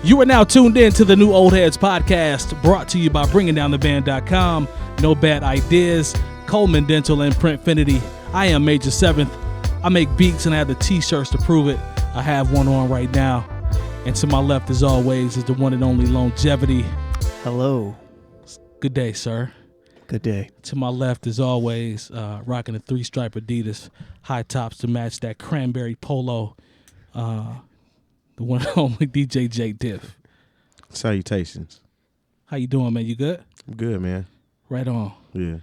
You are now tuned in to the new Old Heads podcast, brought to you by bringingdowntheband.com. No bad ideas, Coleman Dental and Printfinity. I am Major 7th. I make beats and I have the t-shirts to prove it. I have one on right now. And to my left, as always, is the one and only Lonegevity. Hello. Good day, sir. Good day. To my left, as always, rocking a 3-stripe Adidas high tops to match that cranberry polo. The one and only DJ Jay Diff. Salutations. How you doing, man? You good? I'm good, man. Right on. Yeah.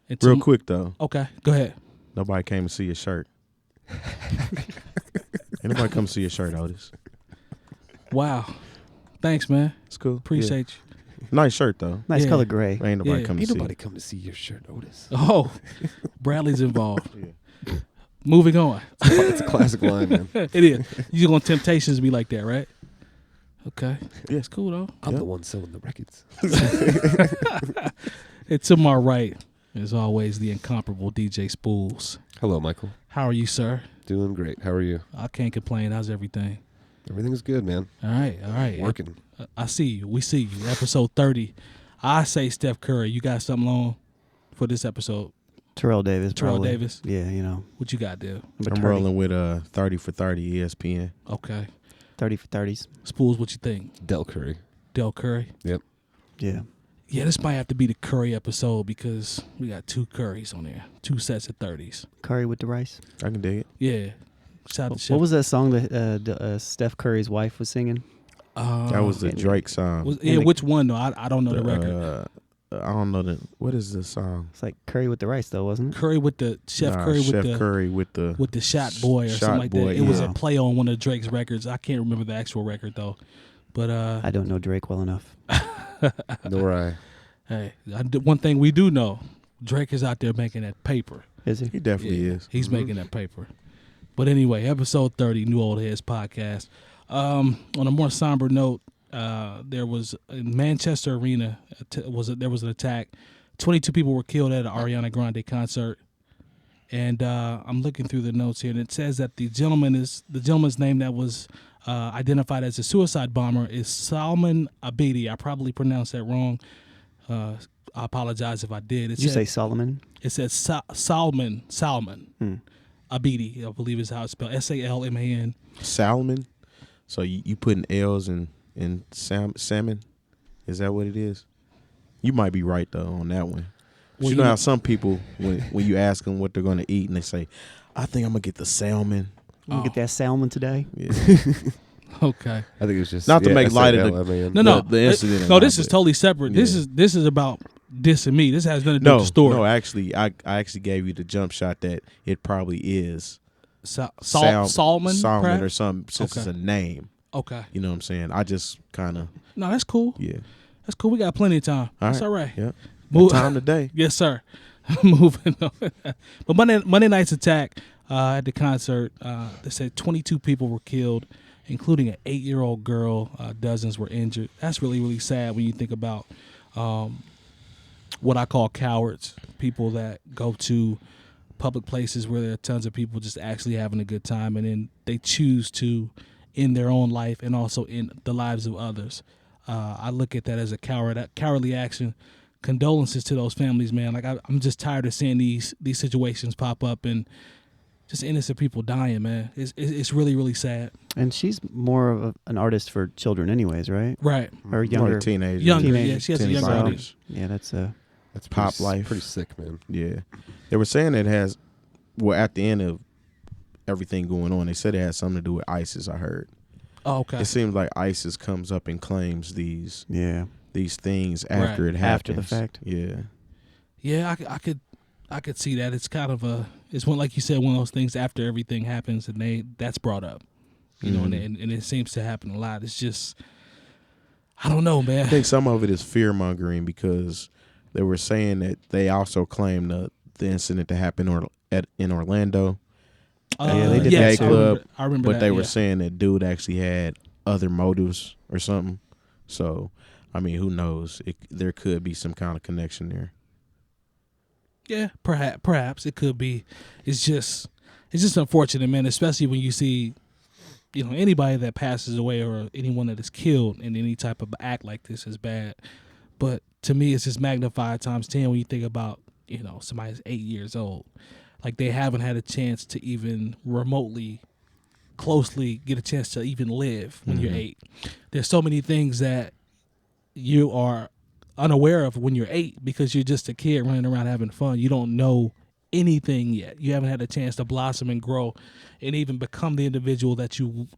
And Real quick, though. Okay, go ahead. Nobody came to see your shirt. Ain't nobody come to see your shirt, Otis. Wow. Thanks, man. It's cool. Appreciate you. Nice shirt, though. Nice Yeah. color gray. Ain't nobody Yeah. come to Ain't see nobody it. come to see your shirt, Otis. Oh, Bradley's involved. Yeah. Moving on. It's a classic line, man. It is. You're going to Temptations be like that, right? Okay. Yeah. It's cool, though. I'm Yeah. the one selling the records. And to my right, as always, the incomparable DJ Spoolz. Hello, Michael. How are you, sir? Doing great. How are you? I can't complain. How's everything? Everything's good, man. All right. Working. I see you. We see you. Episode 30. I say Steph Curry. You got something on for this episode? Terrell Davis. Terrell probably. Davis. Yeah, you know. What you got there? I'm rolling with 30 for 30 ESPN. Okay. 30 for 30s. Spools, what you think? Del Curry. Del Curry? Yep. Yeah. Yeah, this might have to be the Curry episode because we got 2 Currys on there. 2 sets of 30s. Curry with the rice. I can dig it. Yeah. Shout out to Chef. What was that song that Steph Curry's wife was singing? That was the Drake song. Which one, though? I don't know the record. I don't know what is the song? It's like Curry with the rice, though, wasn't it? Curry with the Chef Curry with Chef the Curry with the Shot Boy or Shot something like Boy, that. It was a yeah. play on one of Drake's records. I can't remember the actual record though. But I don't know Drake well enough. Nor I. hey, one thing we do know, Drake is out there making that paper. Is he? He definitely is. He's making that paper. But anyway, episode 30, New Old Heads podcast. On a more somber note, there was in Manchester Arena. There was an attack. 22 people were killed at an Ariana Grande concert, and I'm looking through the notes here, and it says that the gentleman's name that was identified as a suicide bomber is Salman Abedi. I probably pronounced that wrong. I apologize if I did. Did you say Solomon? It says Salman Abedi, I believe is how it's spelled. Salman. Salmon. So you putting L's in salmon? Is that what it is? You might be right though on that one. Well, you know how some people when you ask them what they're going to eat and they say, "I think I'm gonna get the salmon." I'm going to get that salmon today. Yeah. Okay. I think it was just Not to make light of the incident. No, this is totally separate. Yeah. This is about dissing me. This has nothing to do with the story. No, actually, I actually gave you the jump shot that it probably is Salmon, Salmon perhaps? or something since it's a name. Okay. You know what I'm saying? I just kind of No, that's cool. yeah. That's cool. We got plenty of time. That's all right. Yeah. Move- Time today. Yes, sir. Moving on. But Monday night's attack at the concert, they said 22 people were killed, including an 8-year-old girl. Dozens were injured. That's really, really sad when you think about what I call cowards, people that go to public places where there are tons of people just actually having a good time, and then they choose to end their own life and also end the lives of others. I look at that as a cowardly action. Condolences to those families, man. Like I'm just tired of seeing these situations pop up and just innocent people dying, man. It's really, really sad. And she's more of an artist for children anyways, right? Right. Or younger. Teenagers. Younger, Teenagers. yeah. She has a Teenage younger artists. audience. Yeah, That's Pop life. Pretty sick, man. Yeah. They were saying it has, well, at the end of everything going on, they said it has something to do with ISIS, I heard. Oh, okay. It seems like ISIS comes up and claims these things after it happens. After the fact. Yeah. Yeah, I could see that. It's kind of it's one, like you said, one of those things after everything happens and that's brought up, you know, and it seems to happen a lot. It's just, I don't know, man. I think some of it is fear mongering because they were saying that they also claimed the incident that happened in Orlando. Yeah, they did that that club. I remember But that, they were yeah. saying that dude actually had other motives or something. So, I mean, who knows? There could be some kind of connection there. Yeah, perhaps it could be. It's just unfortunate, man. Especially when you see anybody that passes away or anyone that is killed in any type of act like this is bad. But to me, it's just magnified times 10 when you think about, somebody that's 8 years old. Like, they haven't had a chance to even remotely, closely get a chance to even live when you're 8. There's so many things that you are unaware of when you're 8 because you're just a kid running around having fun. You don't know anything yet. You haven't had a chance to blossom and grow and even become the individual that you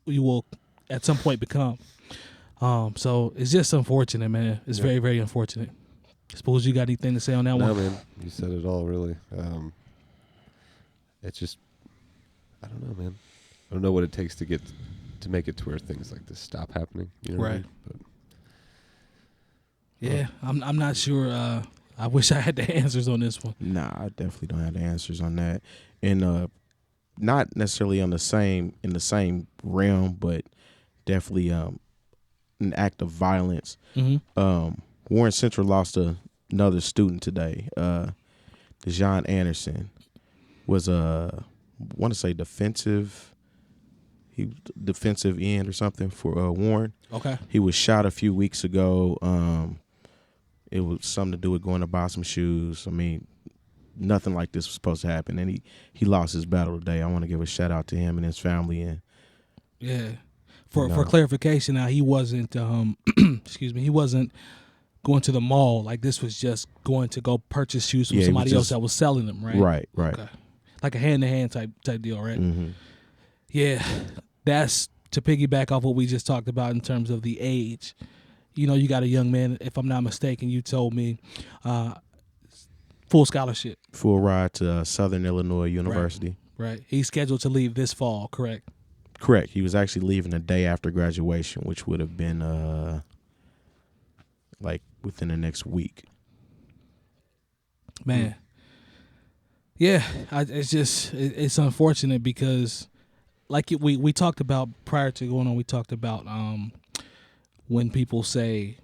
will at some point become. So it's just unfortunate, man. It's very, very unfortunate. Suppose you got anything to say on that one? No, man. You said it all, really. It's just, I don't know, man. I don't know what it takes to make it to where things like this stop happening. You know what I mean? But, yeah, I'm not sure. I wish I had the answers on this one. Nah, I definitely don't have the answers on that. And not necessarily in the same realm, but definitely an act of violence. Warren Central lost another student today. Dejon Anderson was want to say defensive end or something for Warren. Okay. He was shot a few weeks ago. It was something to do with going to buy some shoes. I mean, nothing like this was supposed to happen, and he lost his battle today. I want to give a shout out to him and his family. And for clarification, now he wasn't he wasn't going to the mall. Like, this was just going to go purchase shoes from somebody else that was selling them, right? Right. Okay. Like a hand-to-hand type deal, right? Yeah, that's to piggyback off what we just talked about in terms of the age. You got a young man, if I'm not mistaken, you told me, full scholarship. Full ride to Southern Illinois University. Right. He's scheduled to leave this fall, correct? Correct. He was actually leaving the day after graduation, which would have been like within the next week. Man. Yeah, it's unfortunate because like we talked about prior to going on, we talked about when people say,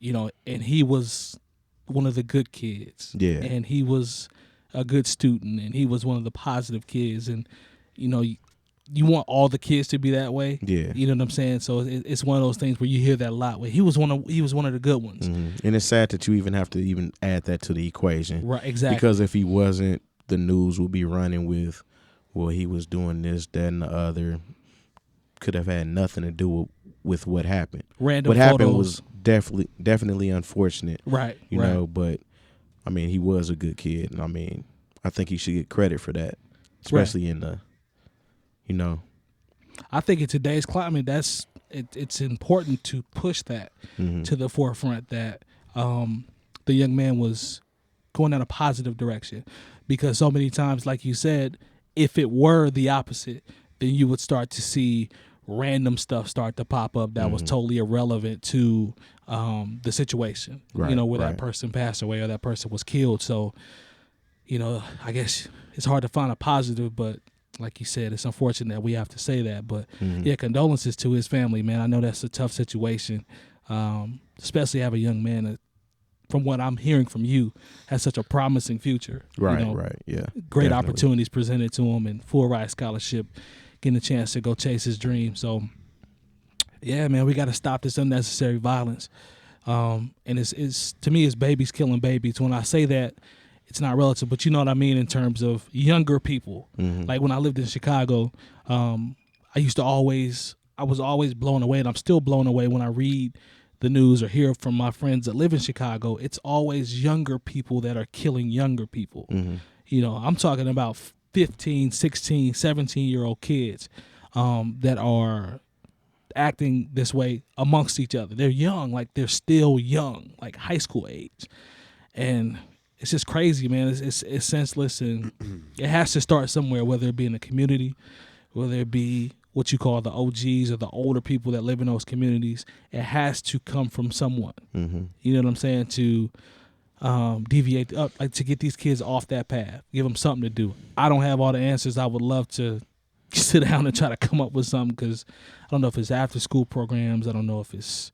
and he was one of the good kids. Yeah. And he was a good student and he was one of the positive kids. And, you want all the kids to be that way. Yeah. You know what I'm saying? So it's one of those things where you hear that a lot. Where he was one of the good ones. And it's sad that you even have to even add that to the equation. Right, exactly. Because if he wasn't, the news would be running with, well, he was doing this, that, and the other. Could have had nothing to do with what happened. Random what photos. happened was definitely unfortunate. Right. You know, but I mean, he was a good kid, and I mean, I think he should get credit for that, especially in the, I think in today's climate, it's important to push that to the forefront that the young man was going in a positive direction, because so many times, like you said, if it were the opposite, then you would start to see random stuff start to pop up that was totally irrelevant to the situation, where that person passed away or that person was killed. So, I guess it's hard to find a positive, but like you said, it's unfortunate that we have to say that. But yeah, condolences to his family, man. I know that's a tough situation, especially have a young man that, from what I'm hearing from you, has such a promising future. Right, yeah. Great Definitely. Opportunities presented to him and full ride scholarship, getting a chance to go chase his dream. So, yeah, man, we got to stop this unnecessary violence. And it's to me, it's babies killing babies. When I say that, it's not relative, but you know what I mean in terms of younger people. Like when I lived in Chicago, I was always blown away, and I'm still blown away when I read the news or hear from my friends that live in Chicago. It's always younger people that are killing younger people. I'm talking about 15, 16, 17-year-old kids that are acting this way amongst each other. They're young, like they're still young, like high school age. And it's just crazy, man. It's senseless, and it has to start somewhere, whether it be in the community, whether it be what you call the OGs or the older people that live in those communities. It has to come from someone. You know what I'm saying? To deviate up, like to get these kids off that path, give them something to do. I don't have all the answers. I would love to sit down and try to come up with something, because I don't know if it's after school programs. I don't know if it's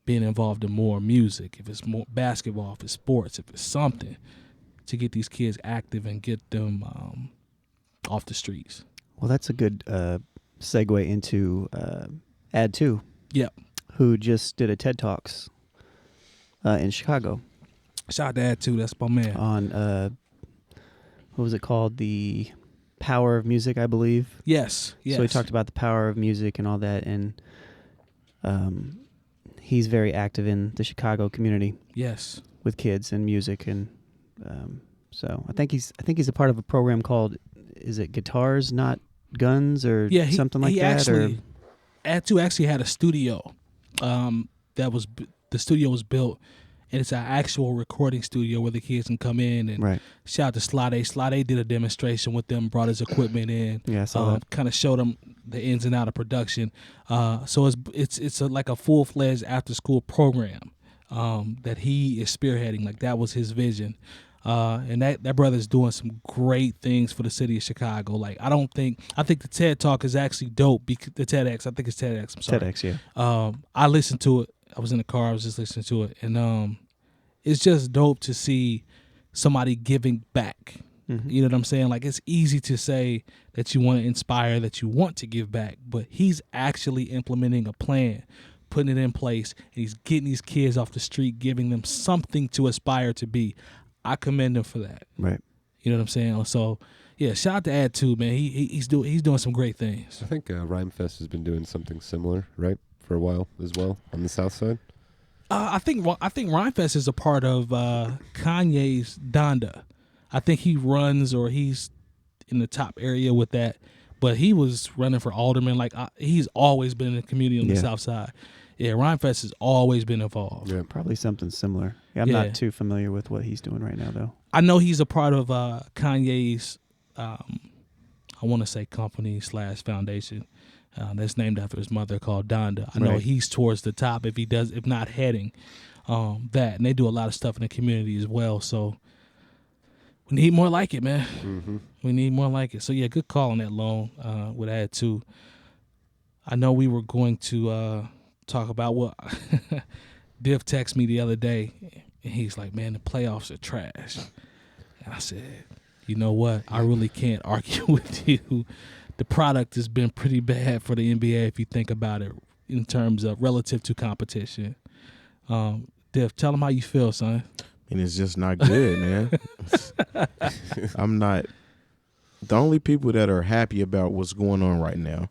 being involved in more music, if it's more basketball, if it's sports, if it's something to get these kids active and get them off the streets. Well, that's a good segue into 𝗏𝗏, Yep. who just did a TED Talks in Chicago Shout out to 𝗏𝗏. That's my man. on what was it called? The Power of Music, I believe. Yes. So he talked about the power of music and all that, and he's very active in the Chicago community Yes. with kids and music, and so I think he's a part of a program called, is it Guitars Not Guns or something like that? Actually, 𝗏𝗏 actually had a studio. The studio was built, and it's an actual recording studio where the kids can come in and right. shout out to 𝗏𝗏. 𝗏𝗏 did a demonstration with them, brought his equipment in. Yeah, I saw that. Kind of showed them the ins and out of production. So it's like a full-fledged after-school program that he is spearheading. Like, that was his vision. And that brother's doing some great things for the city of Chicago. Like, I think the TED Talk is actually dope. The TEDx, I think it's TEDx. I'm sorry. TEDx, yeah. I listened to it. I was in the car. I was just listening to it, and it's just dope to see somebody giving back. Mm-hmm. You know what I'm saying? Like, it's easy to say that you want to inspire, that you want to give back, but he's actually implementing a plan, putting it in place, and he's getting these kids off the street, giving them something to aspire to be. I commend him for that. Right. You know what I'm saying? So, yeah, shout out to 𝗏𝗏, man. He's doing some great things. I think Rhymefest has been doing something similar, right, for a while as well on the south side. I think Rhymefest is a part of Kanye's Donda. I think he runs, or he's in the top area with that. But he was running for alderman. Like, he's always been in the community on the south side. Yeah, Rhymefest has always been involved. Yeah, probably something similar. Yeah, I'm not too familiar with what he's doing right now, though. I know he's a part of Kanye's, I want to say company / foundation that's named after his mother, called Donda. I know he's towards the top, if not heading that. And they do a lot of stuff in the community as well. So we need more like it, man. Mm-hmm. We need more like it. So, yeah, good call on that loan with 𝗏𝗏. I know we were going to talk about what Diff texted me the other day, and he's like, man, the playoffs are trash. And I said, you know what? I really can't argue with you. The product has been pretty bad for the NBA if you think about it in terms of relative to competition. Diff, tell them how you feel, son. And it's just not good, man. I'm not. The only people that are happy about what's going on right now,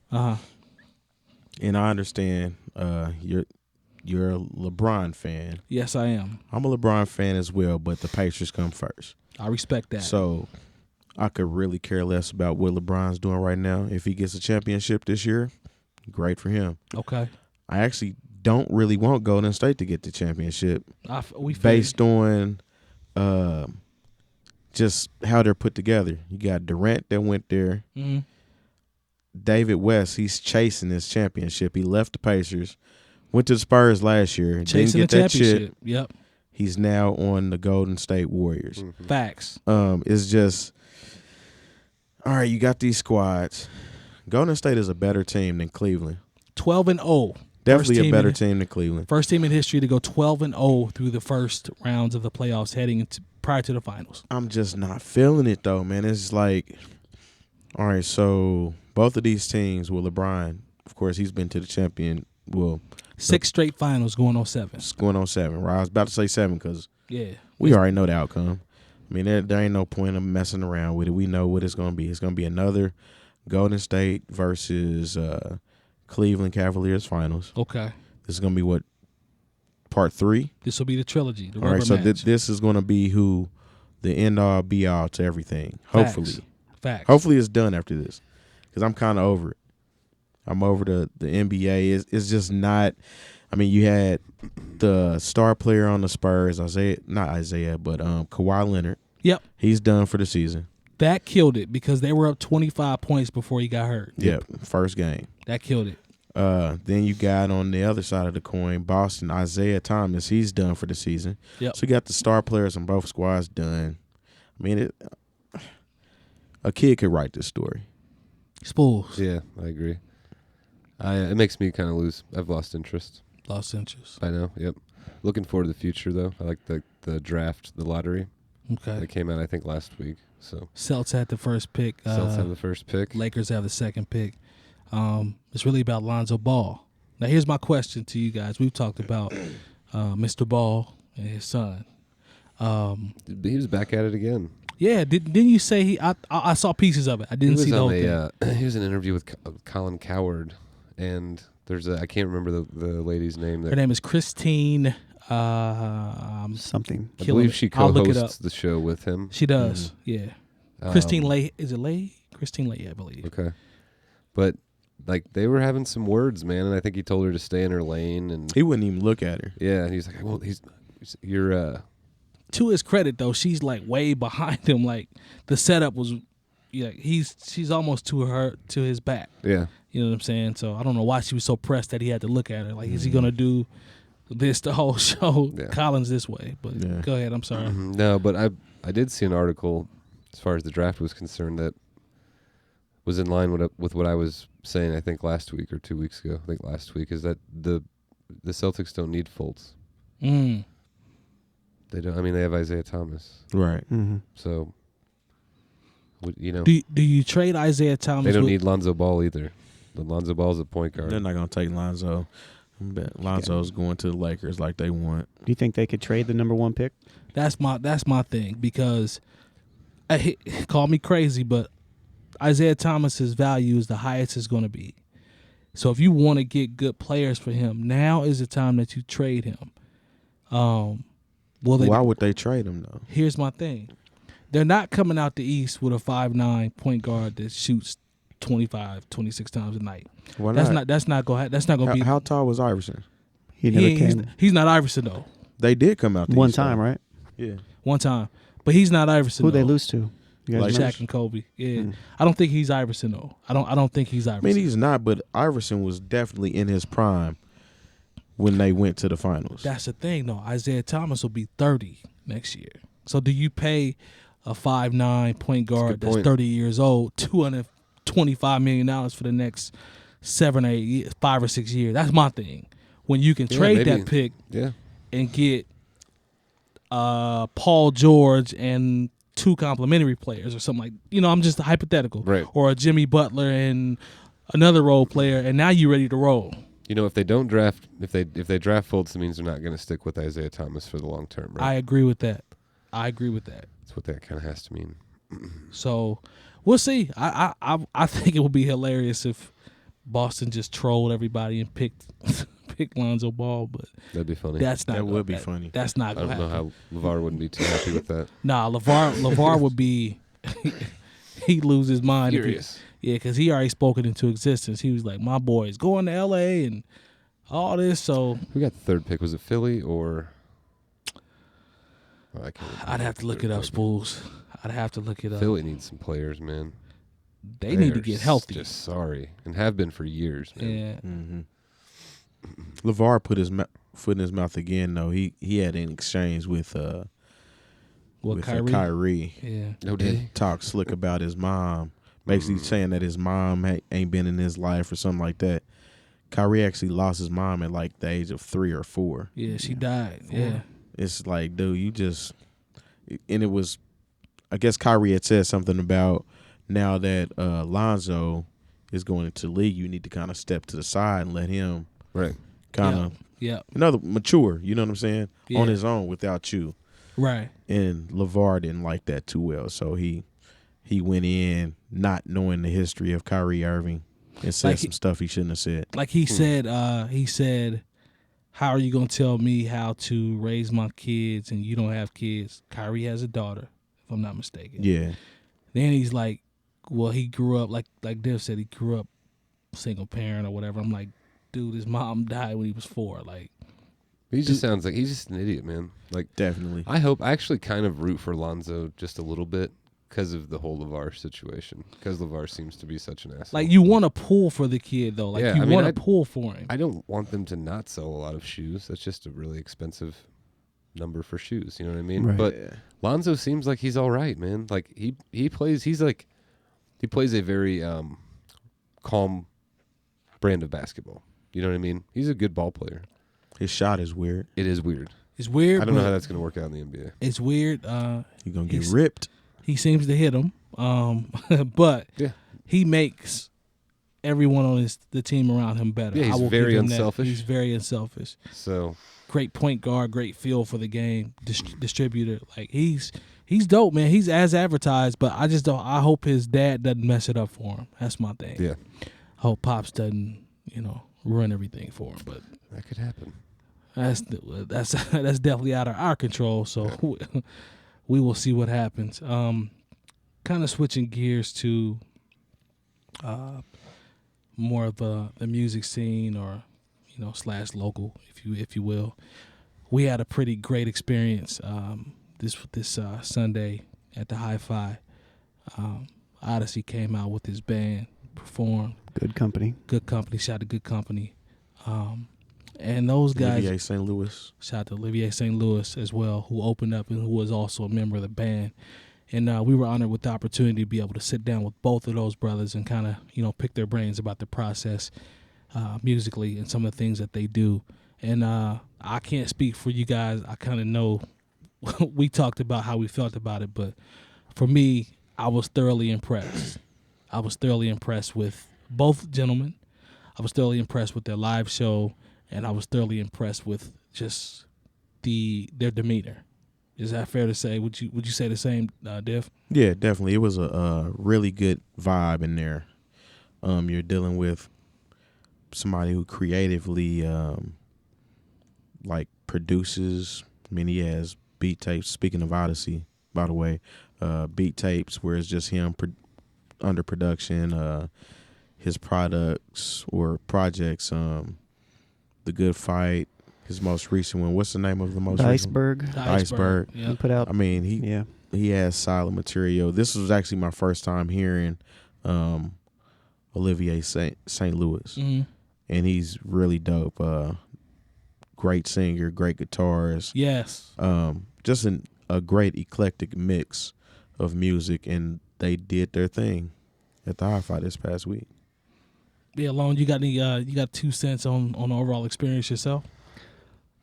and I understand you're a LeBron fan. Yes, I am. I'm a LeBron fan as well, but the Pacers come first. I respect that. So I could really care less about what LeBron's doing right now. If he gets a championship this year, great for him. Okay. I actually don't really want Golden State to get the championship based on just how they're put together. You got Durant that went there. Mm-hmm. David West, he's chasing this championship. He left the Pacers, went to the Spurs last year, chasing didn't get that shit. Yep. He's now on the Golden State Warriors. Mm-hmm. Facts. It's just, all right, you got these squads. Golden State is a better team than Cleveland. 12-0. Definitely a better team than Cleveland. First team in history to go 12-0 through the first rounds of the playoffs, heading into prior to the finals. I'm just not feeling it though, man. It's like, all right, so both of these teams, well, LeBron, of course, he's been to the champion. Well, 6 straight finals, going on 7. It's going on 7. Right? I was about to say 7 because we already know the outcome. I mean, there ain't no point of messing around with it. We know what it's going to be. It's going to be another Golden State versus Cleveland Cavaliers finals. Okay. This is going to be what, part 3? This will be the trilogy. The all right, so match. This is going to be who the end-all, be-all to everything. Hopefully. Facts. Hopefully it's done after this because I'm kind of over it. I'm over the NBA. It's just not – I mean, you had the star player on the Spurs, Kawhi Leonard. Yep. He's done for the season. That killed it because they were up 25 points before he got hurt. Yep, first game. That killed it. Then you got on the other side of the coin, Boston, Isaiah Thomas. He's done for the season. Yep. So you got the star players on both squads done. I mean, a kid could write this story. Spoolz. Yeah, I agree. It makes me kind of lose. I've lost interest. Lost interest. I know, yep. Looking forward to the future, though. I like the draft, the lottery. Okay. It came out, I think, last week. So Celtics had the first pick. Celtics have the first pick. Lakers have the second pick. It's really about Lonzo Ball. Now, here's my question to you guys. We've talked about Mr. Ball and his son. He was back at it again. Yeah, didn't you say I saw pieces of it. I didn't see the whole thing. He was in an interview with 𝐀𝐁𝐎𝐿, and there's I can't remember the lady's name. Her name is Christine. Something. I believe she co-hosts the show with him. She does. Yeah. Christine Lay. Is it Lay? Christine Lay, I believe. Okay. But like they were having some words, man, and I think he told her to stay in her lane, and he wouldn't even look at her. Yeah, and he's like, "Well, you're." To his credit, though, she's like way behind him. Like the setup was, she's almost to his back. Yeah, you know what I'm saying. So I don't know why she was so pressed that he had to look at her. Like, is he gonna do this the whole show? Yeah. Collins this way, but go ahead. I'm sorry. No, but I did see an article as far as the draft was concerned that was in line with what I was saying. I think last week or 2 weeks ago. I think last week is that the Celtics don't need Fultz. They don't. I mean, they have Isaiah Thomas, right? Mm-hmm. So, do you trade Isaiah Thomas? They don't need Lonzo Ball either. Lonzo Ball's a point guard. They're not gonna take Lonzo. Lonzo's going to the Lakers like they want. Do you think they could trade the number 1 pick? That's my thing, because call me crazy, but Isaiah Thomas's value is the highest it's going to be. So if you want to get good players for him, now is the time that you trade him. Why would they trade him though? Here's my thing: they're not coming out the East with a 5'9" point guard that shoots 25, 26 times a night. Why not? That's not going to be. How tall was Iverson? He never came. He's not Iverson though. They did come out the one East, time, though. Right? Yeah, one time, but he's not Iverson. Who they lose to? You guys Shaq and Kobe. Yeah, I don't think he's Iverson though. I don't think he's Iverson. I mean, he's not, but Iverson was definitely in his prime when they went to the finals. That's the thing, though. Isaiah Thomas will be 30 next year. So do you pay a 5'9" point guard that's 30 years old $225 million for the next 5 or 6 years? That's my thing. When you can trade that pick and get Paul George and 2 complimentary players or something like, I'm just hypothetical. Right. Or a Jimmy Butler and another role player, and now you're ready to roll. If they don't draft, if they draft Fultz, it means they're not going to stick with Isaiah Thomas for the long term, right? I agree with that. That's what that kind of has to mean. So we'll see. I think it would be hilarious if Boston just trolled everybody and picked Lonzo Ball, but that'd be funny. That would be funny. That's not going to happen. I don't know how LeVar wouldn't be too happy with that. Nah, LeVar would be he'd lose his mind. Furious. Yeah, because he already spoken into existence. He was like, my boy's going to L.A. and all this. So who got the 3rd pick? Was it Philly or? I'd have to look it up, Spoolz. I'd have to look it up. Philly needs some players, man. They need to get healthy. Just sorry, and have been for years, man. Yeah. Mm-hmm. LeVar put his foot in his mouth again, though. He had an exchange with Kyrie. Yeah. No, did he? Talk slick about his mom. Basically saying that his mom ain't been in his life or something like that. Kyrie actually lost his mom at like the age of 3 or 4. Yeah, she died. 4. Yeah. It's like, dude, and it was, I guess Kyrie had said something about now that Lonzo is going into the league, you need to kind of step to the side and let him kind of mature, you know what I'm saying, on his own without you. Right. And LeVar didn't like that too well, so he went in not knowing the history of Kyrie Irving and said some stuff he shouldn't have said. Like he said, how are you going to tell me how to raise my kids and you don't have kids? Kyrie has a daughter, if I'm not mistaken. Yeah. Then he's like, well, he grew up, like Diff said, he grew up single parent or whatever. I'm like, dude, his mom died when he was 4. Like, he just sounds like he's just an idiot, man. Like, definitely. I actually kind of root for Lonzo just a little bit because of the whole LeVar situation. Because LeVar seems to be such an asshole. Like, you want to pull for the kid, though. Like, you want to pull for him. I don't want them to not sell a lot of shoes. That's just a really expensive number for shoes. You know what I mean? Right. But Lonzo seems like he's all right, man. Like, he plays a very calm brand of basketball. You know what I mean? He's a good ball player. His shot is weird. It is weird. It's weird. I don't know how that's going to work out in the NBA. It's weird. He's going to get ripped. He seems to hit him. But he makes everyone on the team around him better. Yeah, I he's will very give him unselfish. That. He's very unselfish. So great point guard, great feel for the game, distributor. Like he's dope, man. He's as advertised, but I just don't. I hope his dad doesn't mess it up for him. That's my thing. yeah, I hope Pops doesn't, ruin everything for him. But that could happen. that's definitely out of our control. So we will see what happens. Kind of switching gears to more of the music scene, or / local, if you will. We had a pretty great experience this Sunday at the Hi-Fi. Oddisee came out with his band, performed. Good Compny. Good Company. Shout out to Good Company. And those guys. Olivier St. Louis. Shout out to Olivier St. Louis as well, who opened up and who was also a member of the band. And we were honored with the opportunity to be able to sit down with both of those brothers and kind of, pick their brains about the process musically and some of the things that they do. And I can't speak for you guys. I kind of know we talked about how we felt about it, but for me, I was thoroughly impressed. I was thoroughly impressed with both gentlemen. I was thoroughly impressed with their live show, and I was thoroughly impressed with just their demeanor. Is that fair to say? Would you say the same, Diff? Yeah, definitely. It was a really good vibe in there. You're dealing with somebody who creatively produces. I mean, he has beat tapes. Speaking of Oddisee, by the way, beat tapes where it's just him under production. His products or projects, The Good Fight. His most recent one. What's the name of the most recent? Iceberg. Yeah. He put out. I mean, he has solid material. This was actually my first time hearing Olivier St. Louis, and he's really dope. Great singer, great guitarist. Yes. Just a great eclectic mix of music, and they did their thing at the Hi-Fi this past week. Yeah, Lone, you got any? You got 2 cents on the overall experience yourself?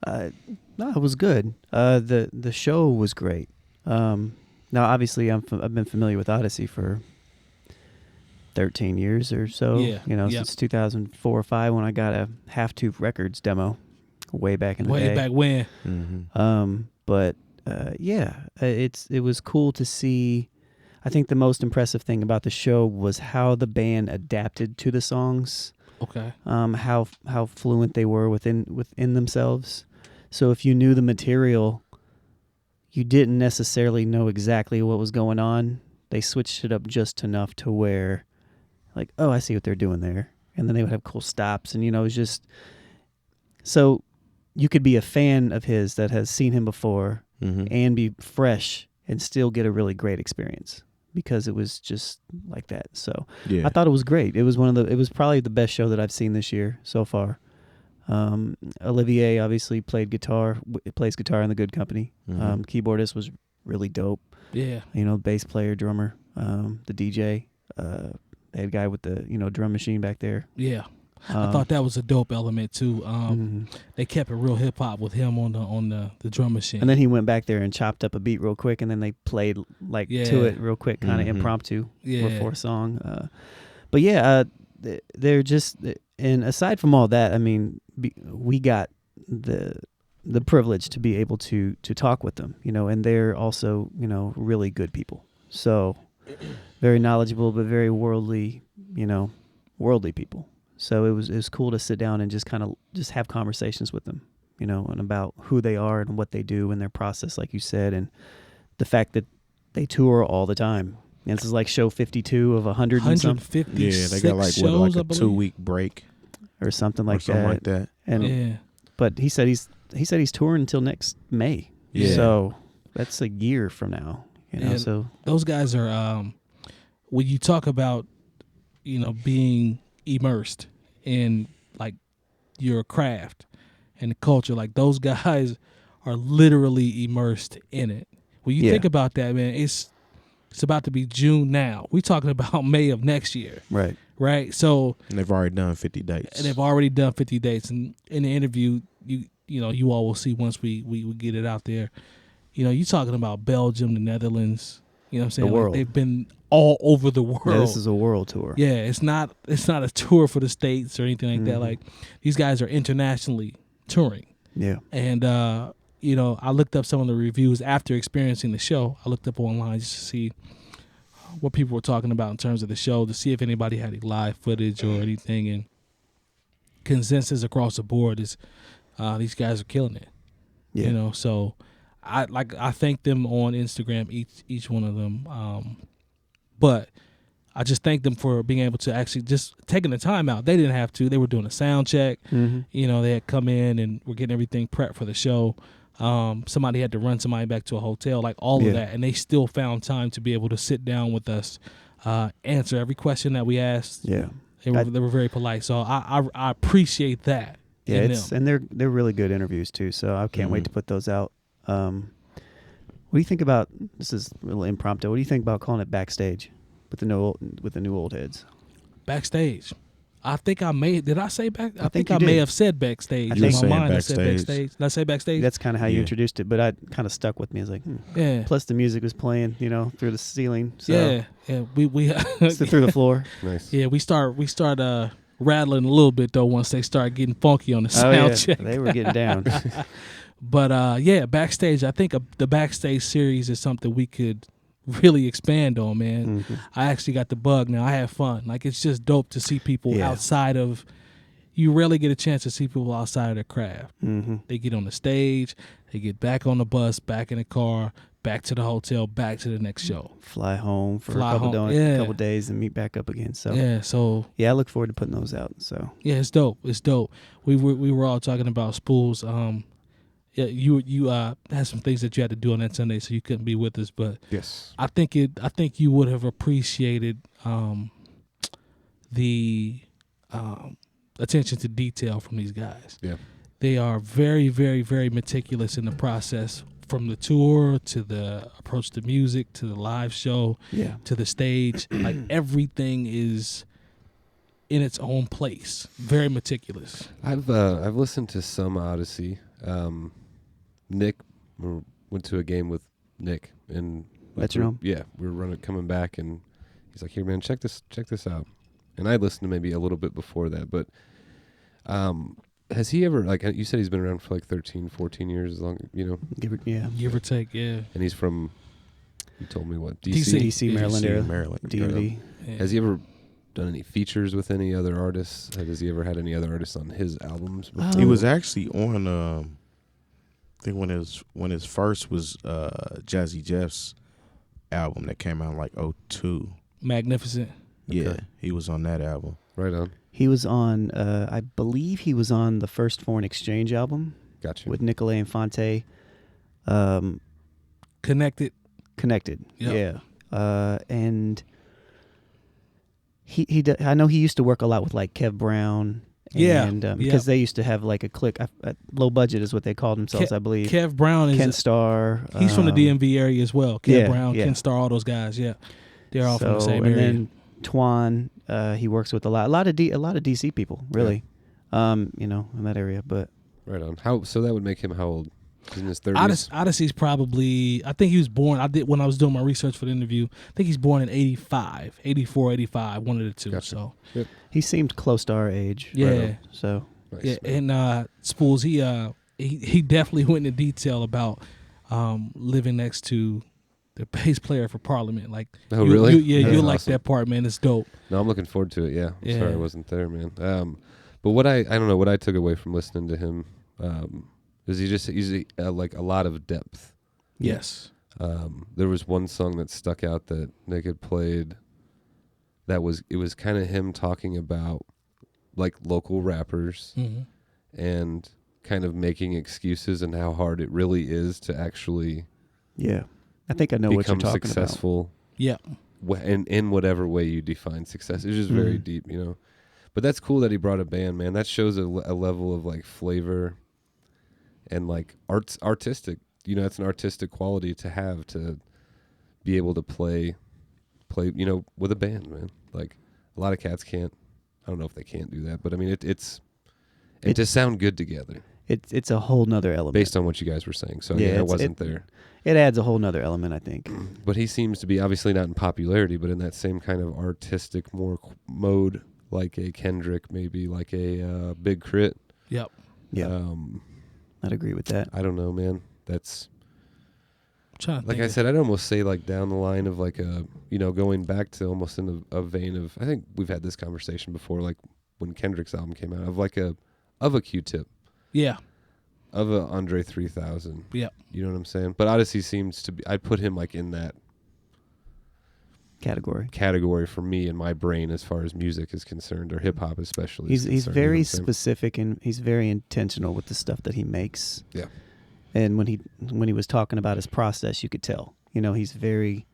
No, it was good. The show was great. Now, obviously, I've been familiar with Oddisee for 13 years or so. Yeah. Since 2004 or 5 when I got a Half Tooth Records demo, way back in the day. Way back when. Mm-hmm. But it was cool to see. I think the most impressive thing about the show was how the band adapted to the songs. Okay. How fluent they were within themselves. So if you knew the material, you didn't necessarily know exactly what was going on. They switched it up just enough to where, like, oh, I see what they're doing there. And then they would have cool stops. And, it was just... So you could be a fan of his that has seen him before and be fresh and still get a really great experience because it was just like that. So I thought it was great. It was it was probably the best show that I've seen this year so far. Olivier obviously plays guitar in The Good Company. Keyboardist was really dope. Yeah. Bass player, drummer, the DJ, the head guy with the, drum machine back there. Yeah. I thought that was a dope element too. They kept it real hip hop with him on the drum machine. And then he went back there and chopped up a beat real quick, and then they played to it real quick, kind of impromptu for a song. But yeah, they're just, and aside from all that, I mean, we got the privilege to be able to talk with them, and they're also, really good people. So very knowledgeable, but very worldly people. So it was cool to sit down and just kind of just have conversations with them, and about who they are and what they do and their process, like you said, and the fact that they tour all the time. And this is like show 52 of 100 and something. Yeah, they got like shows, a 2-week break or something like that. And but he said he's touring until next May. Yeah. So that's a year from now. So those guys are when you talk about being immersed in like your craft and the culture, like those guys are literally immersed in it. When you think about that, man, it's about to be June now. We're talking about May of next year. Right. So and they've already done 50 dates. And in the interview, you all will see once we get it out there. You're talking about Belgium, the Netherlands, You know what I'm saying? The world. Like, they've been all over the world. Yeah, this is a world tour. Yeah, it's not a tour for the States or anything like that. Like, these guys are internationally touring. Yeah. And you know, I looked up some of the reviews after experiencing the show. I looked up online just to see what people were talking about in terms of the show, to see if anybody had any live footage or anything. And consensus across the board is these guys are killing it. Yeah. You know, so I thank them on Instagram, each one of them. But I just thank them for being able to actually just taking the time out. They didn't have to. They were doing a sound check. You know, they had come in and were getting everything prepped for the show. Somebody had to run somebody back to a hotel, like all of that. And they still found time to be able to sit down with us, answer every question that we asked. Yeah. They were very polite. So I appreciate that. Yeah, in them. and they're really good interviews too. So I can't wait to put those out. What do you think about, this is a little impromptu, what do you think about calling it Backstage with the new old heads? Backstage. I think I did I say back? I think I you may did. have said Backstage. I think In my saying mind, I said Backstage. Backstage. Did I say Backstage? That's kind of how you Yeah. introduced it, but I kind of stuck with me. I was like, yeah. Plus the music was playing, through the ceiling. So Yeah. We through the floor. Nice. Yeah, we start rattling a little bit though once they start getting funky on the sound check. They were getting down. But yeah, Backstage. I think the Backstage series is something we could really expand on, man. I actually got the bug now. I have fun. Like, it's just dope to see people outside of. You rarely get a chance to see people outside of their craft. They get on the stage, they get back on the bus, back in the car, back to the hotel, back to the next show. Fly home for Fly a couple home, couple days and meet back up again. So yeah, I look forward to putting those out. So yeah, it's dope. It's dope. We were all talking about Spoolz. Yeah, you had some things that you had to do on that Sunday, so you couldn't be with us. But Yes. I think you would have appreciated the attention to detail from these guys. Yeah. They are very, very, very meticulous in the process, from the tour to the approach to music to the live show to the stage. Like, everything is in its own place. Very meticulous. I've listened to some Oddisee. Nick, we went to a game with Nick and Metronome. Yeah, we were coming back, and he's like, "Here, man, check this out." And I listened to maybe a little bit before that, but has he ever, like you said, he's been around for like 13, 14 years, as long, Give or take, yeah. And he's from, you told me what, DC, Maryland area, Maryland. DMV. Yeah. Has he ever done any features with any other artists? Has he ever had any other artists on his albums before? He was actually on. I think when his first was Jazzy Jeff's album that came out in like 2002. Magnificent. Yeah, he was on that album. Right on. He was on, I believe he was on the first Foreign Exchange album Gotcha. with Nicolay and Fonte. Connected. Yep. Yeah. And I know he used to work a lot with like Kev Brown. And because they used to have like a clique, Low Budget is what they called themselves, I believe. Kev Brown is Ken Starr. He's from the DMV area as well. Kev Brown, yeah. Ken Starr, all those guys. Yeah, they're all from the same and area. then Twan, he works with a lot of DC people, really. In that area. But Right on. So that would make him how old? He's in his 30s. Oddisee's probably, I think he was born, when I was doing my research for the interview, I think he's born in 85, 84, 85, one of the two. Gotcha. So Yep. he seemed close to our age. Yeah. Right on. So Nice, yeah, man. and Spoolz, he definitely went into detail about living next to the bass player for Parliament. Like, Oh, really? You'll That's like awesome. that part, man. It's dope. No, I'm looking forward to it. Yeah. I'm Yeah. sorry I wasn't there, man. But what I don't know what I took away from listening to him is he's like a lot of depth. Yes. There was one song that stuck out that Nick had played. It was kind of him talking about like local rappers Mm-hmm. and kind of making excuses and how hard it really is to actually yeah, I think I know what you're become talking successful. Yeah. In whatever way you define success. It's just very Mhm. deep, But that's cool that he brought a band, man. That shows a level of like flavor and like artistic. It's an artistic quality to have, to be able to play, with a band, man. Like a lot of cats can't. I don't know if they can't do that, but I mean, it to sound good together. it's a whole nother element. based on what you guys were saying. So Yeah, yeah, I it's- wasn't there. It adds a whole nother element, I think. But he seems to be obviously not in popularity, but in that same kind of artistic mode, like a Kendrick, maybe like a Big Crit. Yep. Yeah, I'd agree with that. I don't know, man. That's I'm trying to like think I of- said. I'd almost say like down the line of like a going back to almost in a vein of, I think we've had this conversation before, like when Kendrick's album came out, of like a 𝗏𝗃, Yeah. of a Andre 3000. Yep. You know what I'm saying? But Oddisee seems to be, I'd put him like in that Category. for me in my brain as far as music is concerned, or hip hop especially. He's concerned, you know very what I'm saying? specific and he's very intentional with the stuff that he makes. Yeah. And when he was talking about his process, you could tell. He's very.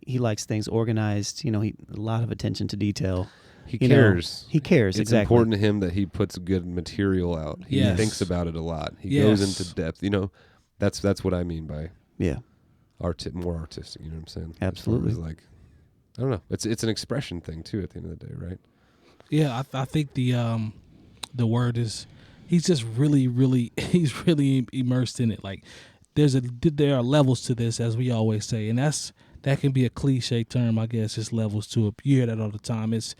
He likes things organized. A lot of attention to detail. He You know, cares. he cares. It's exactly. important to him that he puts good material out. He Yes. thinks about it a lot. He Yes. goes into depth. That's what I mean by Yeah. more artistic. You know what I'm saying? As far Absolutely. as, like, I don't know. It's an expression thing too. At the end of the day, right? Yeah, I think the word is he's just really, really he's really immersed in it. Like there are levels to this, as we always say, and that can be a cliche term, I guess. It's levels to it. You hear that all the time. It's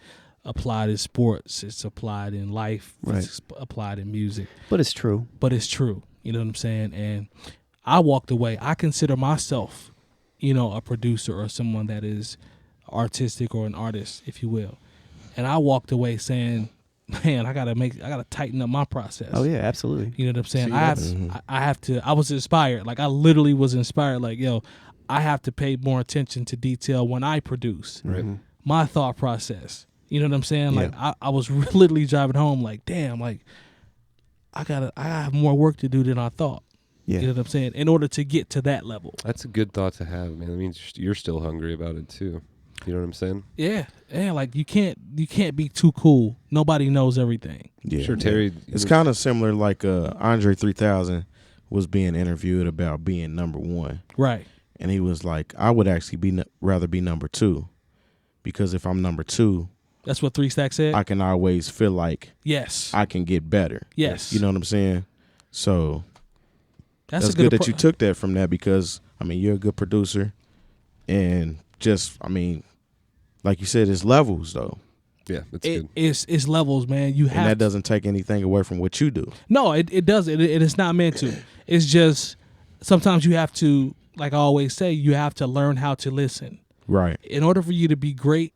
applied in sports. It's applied in life. Right. It's applied in music. But it's true. But it's true. You know what I'm saying? And I walked away. I consider myself, a producer or someone that is artistic or an artist, if you will. And I walked away saying, man, I gotta tighten up my process. Oh yeah, absolutely. You know what I'm saying? See, I have to. I was inspired. Like I literally was inspired. Like I have to pay more attention to detail when I produce. Right. Mhm. My thought process. You know what I'm saying? Like Yeah. I was literally driving home. Like damn. Like I have more work to do than I thought. Yeah. You know what I'm saying? In order to get to that level. That's a good thought to have, man. That means you're still hungry about it too. You know what I'm saying? Yeah. Like you can't be too cool. Nobody knows everything. Yeah. Sure, Terry. It's kind of similar like Andre 3000 was being interviewed about being number one. Right. And he was like, I would actually rather be number two, because if I'm number two, That's what 3 Stack said. I can always feel like Yes. I can get better. Yes. You know what I'm saying? So That's that's a good good that you took that from that, because, you're a good producer. And just, like you said, it's levels, though. Yeah, it's good. It's levels, man. You have And that doesn't take anything away from what you do. No, it doesn't. It's not meant to. It's just sometimes you have to, like I always say, you have to learn how to listen. Right. In order for you to be great,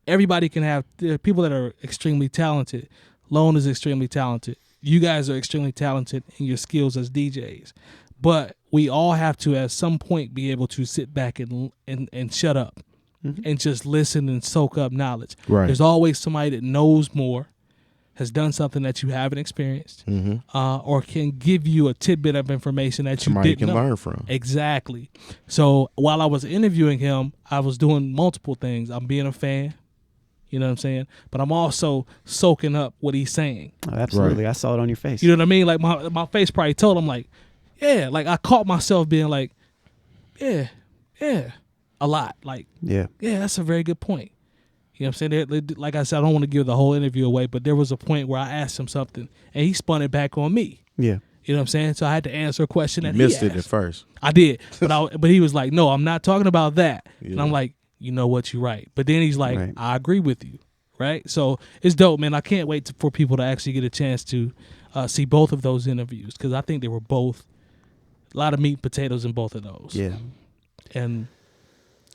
everybody can have. There are people that are extremely talented. Lone is extremely talented. You guys are extremely talented in your skills as DJs. But we all have to, at some point, be able to sit back and shut up and just listen and soak up knowledge. Right. There's always somebody that knows more, has done something that you haven't experienced, or can give you a tidbit of information that Somebody you you didn't can know. learn from. Exactly. So while I was interviewing him, I was doing multiple things. I'm being a fan, you know what I'm saying? But I'm also soaking up what he's saying. Oh, absolutely. I saw it on your face. You know what I mean? Like my face probably told him, like, yeah. Like I caught myself being like, yeah, a lot. Like, Yeah. yeah, that's a very good point. You know what I'm saying? Like I said, I don't want to give the whole interview away, but there was a point where I asked him something, and he spun it back on me. Yeah. You know what I'm saying? So I had to answer a question You that missed he it at asked. first. I did, but he was like, "No, I'm not talking about that." And Yeah. I'm like, "You know what? You're right." But then he's like, Right. "I agree with you." Right? So it's dope, man. I can't wait for people to actually get a chance to see both of those interviews, because I think they were both a lot of meat and potatoes in both of those. Yeah. And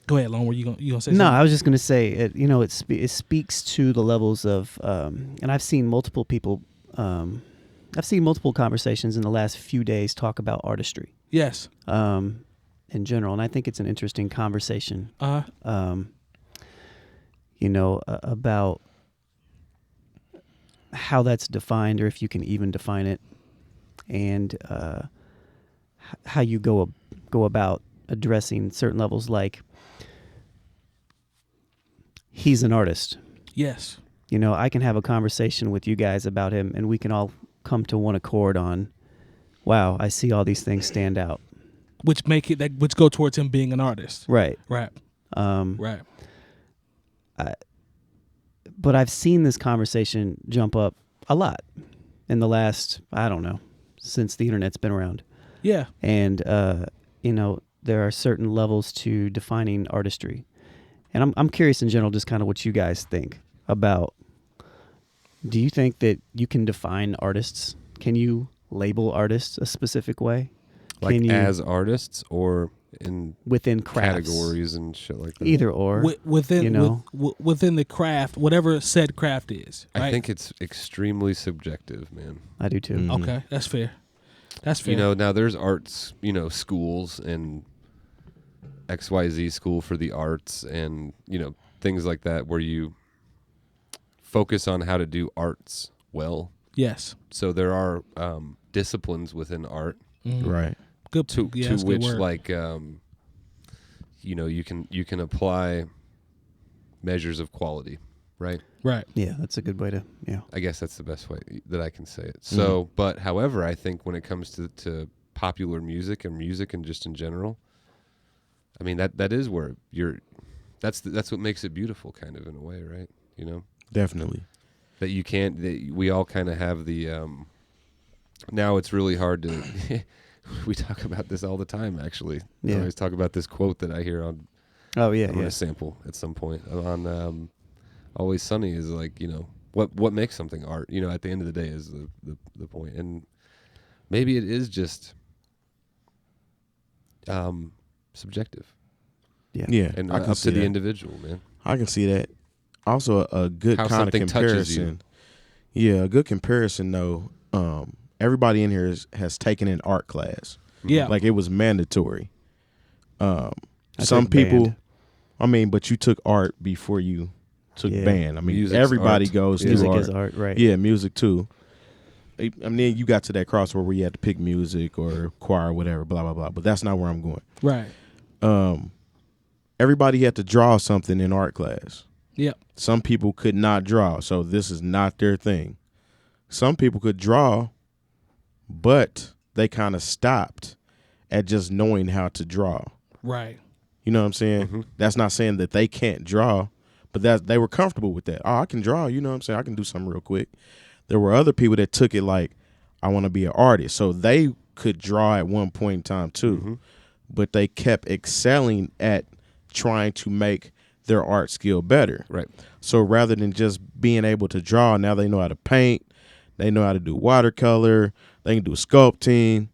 go ahead, Lon. Were you gonna say No, something? I was just going to say, it speaks to the levels of, and I've seen multiple people, I've seen multiple conversations in the last few days talk about artistry Yes. in general, and I think it's an interesting conversation, about how that's defined, or if you can even define it, and how you go about addressing certain levels, like he's an artist. Yes. I can have a conversation with you guys about him, and we can all come to one accord on, wow, I see all these things stand out. Which go towards him being an artist. Right. Right. Right. But I've seen this conversation jump up a lot in the last, I don't know, since the internet's been around. Yeah. And, there are certain levels to defining artistry. And I'm curious in general, just kind of what you guys think about, do you think that you can define artists? Can you label artists a specific way? Like Can you, as artists or within crafts, categories and shit like that? either or, within within the craft, whatever said craft is. Right? I think it's extremely subjective, man. I do too. Mhm. Okay, that's fair. That's fair. Now there's arts, schools and XYZ school for the arts and, things like that where you focus on how to do arts well. Yes. So there are disciplines within art Mhm. Right. Good. to that's a good which word. like you can apply measures of quality, right? Right. Yeah, that's a good way to, I guess that's the best way that I can say it. So, but however, I think when it comes to popular music and just in general, I mean that is where that's what makes it beautiful, kind of in a way, right? Definitely. That you can't. That we all kind of have the. Now it's really hard to. We talk about this all the time. Actually, Yeah. I always talk about this quote that I hear on. Oh yeah, I'm gonna yeah. sample at some point on Always Sunny is like what makes something art. At the end of the day is the point, and maybe it is just subjective Yeah. and I can up see to the that. individual, man. I can see that. Also, a good How kind of something touches you. comparison. Yeah, a good comparison though. Everybody in here has taken an art class. Yeah. Like it was mandatory. I Some took people, band. but you took art before you took Yeah. band. I mean, Music's everybody art. goes Music through art. is art, right? Yeah, music too. I mean, then you got to that crossroad where you had to pick music or choir or whatever, blah, blah, blah. But that's not where I'm going. Right. Everybody had to draw something in art class. Yep. Some people could not draw, so this is not their thing. Some people could draw, but they kind of stopped at just knowing how to draw. Right. You know what I'm saying? Mhm. That's not saying that they can't draw, but that they were comfortable with that. Oh, I can draw. You know what I'm saying? I can do something real quick. There were other people that took it like, I want to be an artist. So they could draw at one point in time too, Mhm. but they kept excelling at trying to make their art skill better. Right. So rather than just being able to draw, now they know how to paint, they know how to do watercolor, they can do sculpting,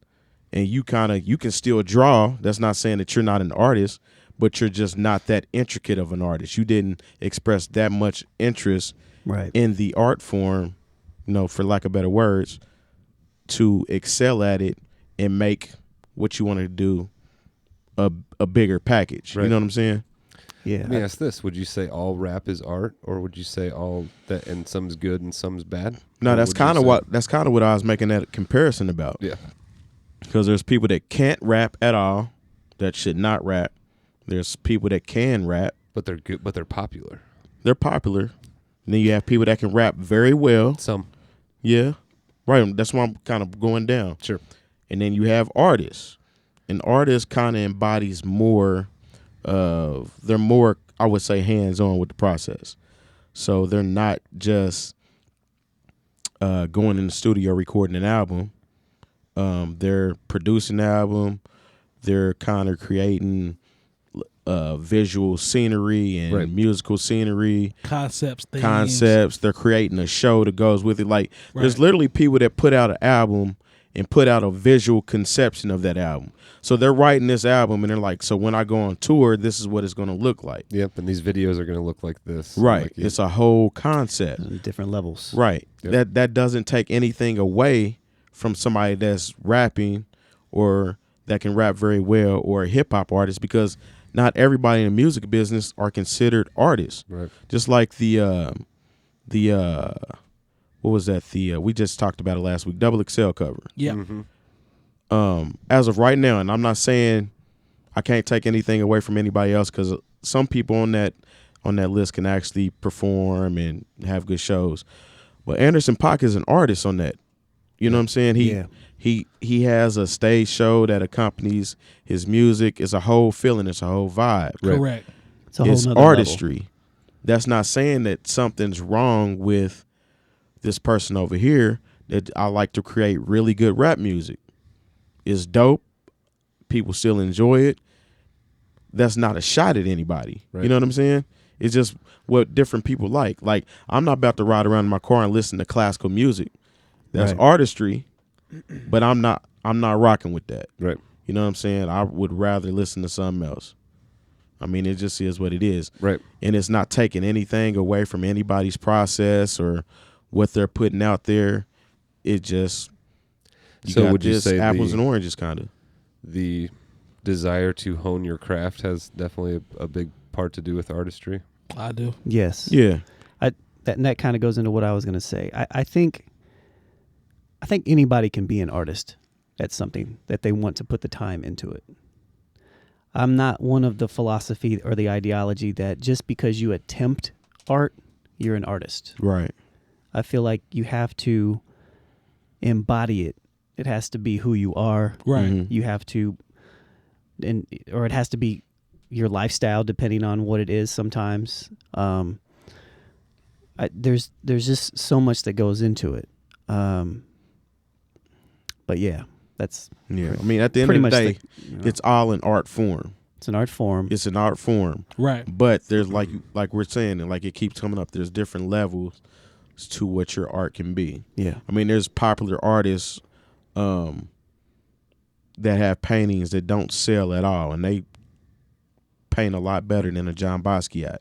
and you can still draw. That's not saying that you're not an artist, but you're just not that intricate of an artist. You didn't express that much interest Right. in the art form, for lack of better words, to excel at it and make what you want to do a bigger package. Right. You know what I'm saying? Yeah. Let me ask this: would you say all rap is art, or would you say all that and some's good and some's bad? No, Or that's would you kind of say- what I was making that comparison about. Yeah. Because there's people that can't rap at all, that should not rap. There's people that can rap. But they're good. But they're popular. They're popular. And then you have people that can rap very well. Some. Yeah. Right. That's why I'm kind of going down. Sure. And then you have artists. And artists kind of embodies more of, they're more, I would say, hands-on with the process. So they're not just going in the studio recording an album. They're producing the album. They're kind of creating visual scenery and Right. musical scenery. Concepts. Themes. Concepts. They're creating a show that goes with it. Like, there's Right. literally people that put out an album and put out a visual conception of that album. So they're writing this album and they're like, so when I go on tour, this is what it's going to look like. Yep. And these videos are going to look like this. Right. Like It's a whole concept. On different levels. Right. Yep. That doesn't take anything away from somebody that's rapping or that can rap very well or a hip hop artist, because not everybody in the music business are considered artists. Right. Just like the what was that? We just talked about it last week. 𝐷XL cover. Yeah. Mm-hmm. As of right now, and I'm not saying I can't take anything away from anybody else, because some people on that list can actually perform and have good shows. But Anderson .Paak is an artist on that. You know what I'm saying? He has a stage show that accompanies his music. It's a whole feeling. It's a whole vibe. Correct. It's a whole It's nother artistry. That's not saying that something's wrong with this person over here. that I like to create really good rap music. It's dope. People still enjoy it. That's not a shot at anybody. Right. You know what I'm saying? It's just what different people like. Like, I'm not about to ride around in my car and listen to classical music. That's Right. artistry, but I'm not rocking with that. Right. You know what I'm saying? I would rather listen to something else. I mean, it just is what it is. Right. And it's not taking anything away from anybody's process or what they're putting out there. It just, So got would you this say apples and oranges kind of. the desire to hone your craft has definitely a big part to do with artistry? I do. Yes. Yeah. That kind of goes into what I was going to say. I think anybody can be an artist at something that they want to put the time into it. I'm not one of the philosophy or the ideology that just because you attempt art, you're an artist. Right. I feel like you have to embody it. It has to be who you are. Right. Mhm. You have to, or it has to be your lifestyle, depending on what it is. Sometimes, there's just so much that goes into it. But yeah, that's Yeah. I mean, at the end pretty of the much day, it's all an art form. it's an art form. It's an art form. Right. But there's like we're saying, and like it keeps coming up, there's different levels to what your art can be. Yeah, I mean, there's popular artists that have paintings that don't sell at all, and they paint a lot better than a John Basquiat.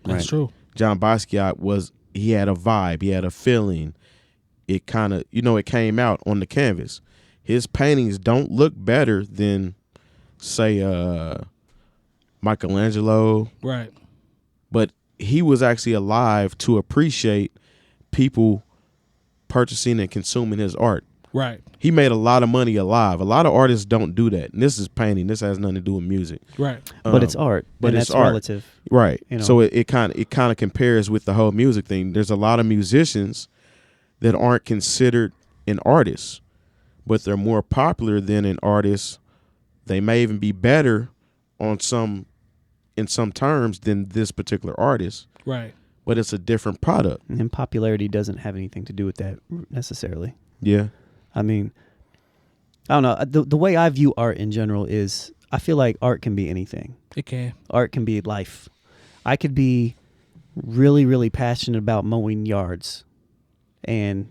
That's Right. true. John Basquiat he had a vibe, he had a feeling. It kind of, it came out on the canvas. His paintings don't look better than, say, Michelangelo, Right. but he was actually alive to appreciate people purchasing and consuming his art. Right. He made a lot of money alive. A lot of artists don't do that. And this is painting. This has nothing to do with music. Right. but it's art. but and it's that's art. relative. Right. You know. So it kind of compares with the whole music thing. There's a lot of musicians that aren't considered an artist, but they're more popular than an artist. They may even be better in some terms than this particular artist, Right. but it's a different product. And popularity doesn't have anything to do with that necessarily. Yeah. I mean, I don't know. The way I view art in general is I feel like art can be anything. It can. Art can be life. I could be really, really passionate about mowing yards and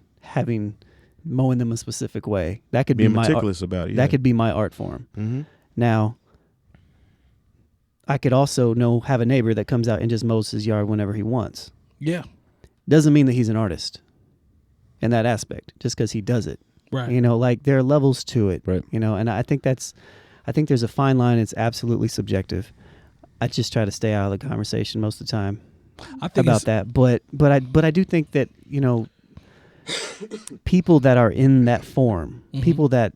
mowing them a specific way. That could Being be my meticulous about it. that could be my art form. Mm-hmm. Now, I could also have a neighbor that comes out and just mows his yard whenever he wants. Yeah. Doesn't mean that he's an artist in that aspect, just because he does it. Right. You know, like there are levels to it. Right. You know, and I think there's a fine line. It's absolutely subjective. I just try to stay out of the conversation most of the time I think about that. But I do think that, people that are in that form, Mhm. people that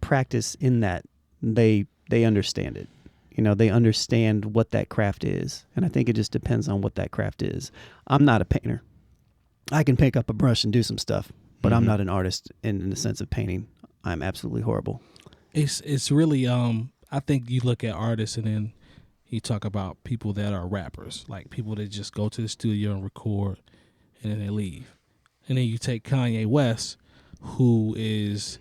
practice in that, they understand it. They understand what that craft is. And I think it just depends on what that craft is. I'm not a painter. I can pick up a brush and do some stuff, but I'm Mhm. not an artist in the sense of painting. I'm absolutely horrible. It's really I think you look at artists and then you talk about people that are rappers, like people that just go to the studio and record and then they leave. And then you take Kanye West, who is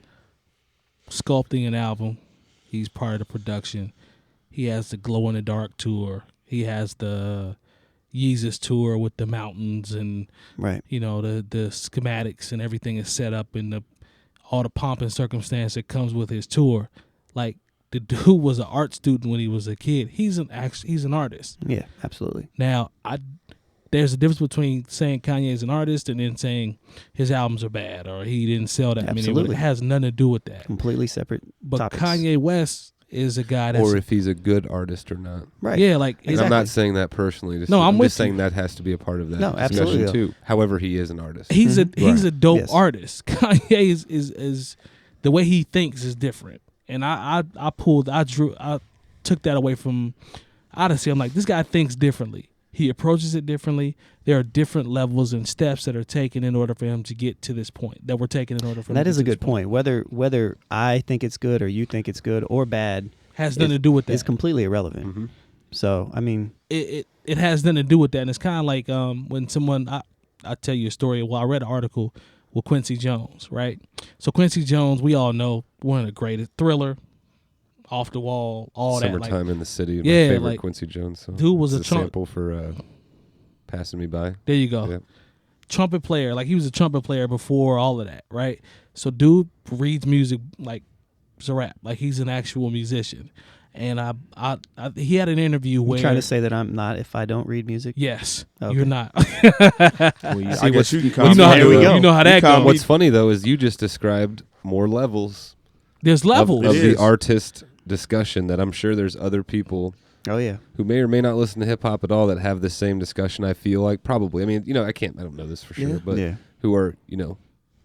sculpting an album. He's part of the production. He has the Glow in the Dark tour. He has the Yeezus tour with the mountains and Right. the schematics and everything is set up and all the pomp and circumstance that comes with his tour. Like, the dude was an art student when he was a kid. He's an artist. Yeah, absolutely. Now, there's a difference between saying Kanye is an artist and then saying his albums are bad or he didn't sell that many. But Absolutely. it has nothing to do with that. Completely separate But topics. Kanye West is a guy that's Or if he's a good artist or not. Right. yeah, like And Exactly. I'm not saying that personally. No, I'm with just saying you. that has to be a part of that No, discussion absolutely. too. However, he is an artist. he's Mhm. a dope Yes. artist. Kanye is the way he thinks is different, and I took that away from Oddisee. I'm like, this guy thinks differently. He approaches it differently. There are different levels and steps that are taken in order for him to get to this point that we're taking in order for him. That to is get a to this good point. Whether I think it's good or you think it's good or bad Has nothing to do with that. is completely irrelevant. Mm-hmm. So, I mean, it has nothing to do with that. And it's kind of like when someone I tell you a story. Well, I read an article with Quincy Jones, right? So Quincy Jones, we all know, one of the greatest. Thriller, Off the Wall, all that. Summertime in the City. My Yeah, favorite like, Quincy Jones song. dude was It's a sample for Passing Me By. There you go. Yeah. Trumpet player. Like, he was a trumpet player before all of that, right? So dude reads music like it's a rap. Like, he's an actual musician. And he had an interview where... You trying to say that I'm not if I don't read music? Yes, Okay. you're not. Well, I guess you can you know how, There we go. you know how that come- goes. What's funny, though, is you just described more levels There's levels. of It the is. artist discussion that I'm sure there's other people Oh yeah. who may or may not listen to hip hop at all that have the same discussion. I feel like probably. I mean, I don't know this for sure, Yeah. but Yeah. who are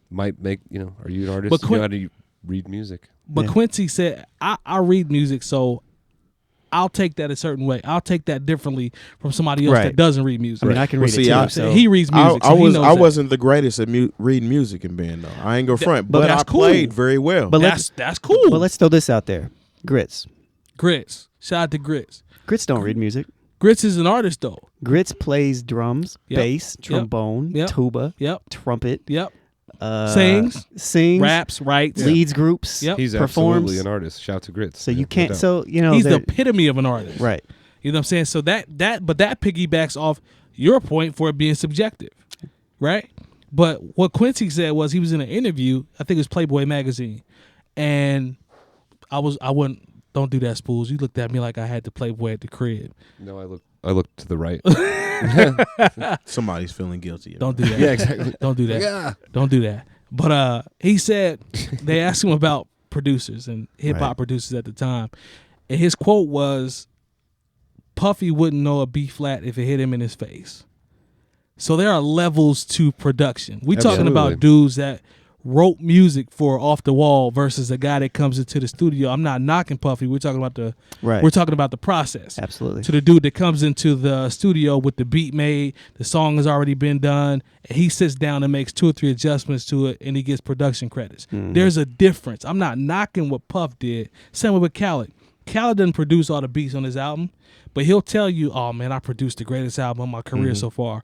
might make are you an artist? But You know how to read music? But Yeah. Quincy said, I read music, so I'll take that a certain way. I'll take that differently from somebody else Right. that doesn't read music. I mean, I can Well, read see, it too. I- So He reads music, so he knows I that. wasn't the greatest at reading music in band, though. I ain't gonna front, but but that's I cool. played very well. But That's cool. But let's throw this out there. Grits. Grits. Shout out to Grits. Grits don't read music. Grits is an artist, though. Grits plays drums, Yep. bass, trombone, Yep. tuba, Yep. trumpet. Yep. Sings, Raps, writes. leads groups, Yep. He's performs. absolutely an artist. Shout to Grits. So Yeah, you no can't. doubt. So He's the there- epitome of an artist. right. You know what I'm saying? So but that piggybacks off your point for it being subjective, right? But what Quincy said was he was in an interview, I think it was Playboy magazine, and I wouldn't. Don't do that, Spoolz. You looked at me like I had the Playboy at the crib. No, I look to the right. Somebody's feeling guilty. Don't do that. Yeah, exactly. Don't do that. Yeah. Don't do that. But he said they asked him about producers and hip hop Right. producers at the time, and his quote was, "Puffy wouldn't know a B flat if it hit him in his face." So there are levels to production. We talking about Absolutely. dudes that wrote music for Off the Wall versus a guy that comes into the studio. I'm not knocking Puffy. We're talking about Right. we're talking about the process. Absolutely. To the dude that comes into the studio with the beat made, the song has already been done, and he sits down and makes 2 or 3 adjustments to it, and he gets production credits. There's a difference. I'm not knocking what Puff did. Same way with Khaled. Khaled doesn't produce all the beats on his album, but he'll tell you, "Oh man, I produced the greatest album of my career so far."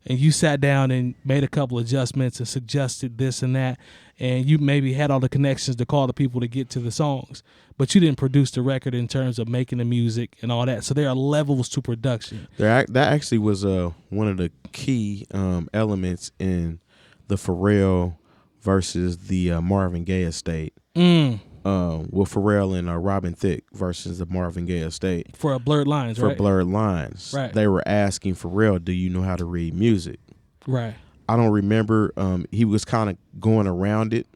And you sat down and made a couple adjustments and suggested this and that, and you maybe had all the connections to call the people to get to the songs, but you didn't produce the record in terms of making the music and all that. So there are levels to production. That actually was one of the key elements in the Pharrell versus the Marvin Gaye estate. With Pharrell and Robin Thicke versus the Marvin Gaye estate. For Blurred Lines, For right? Blurred Lines. Right. They were asking Pharrell, do you know how to read music? Right. I don't remember. He was kind of going around it.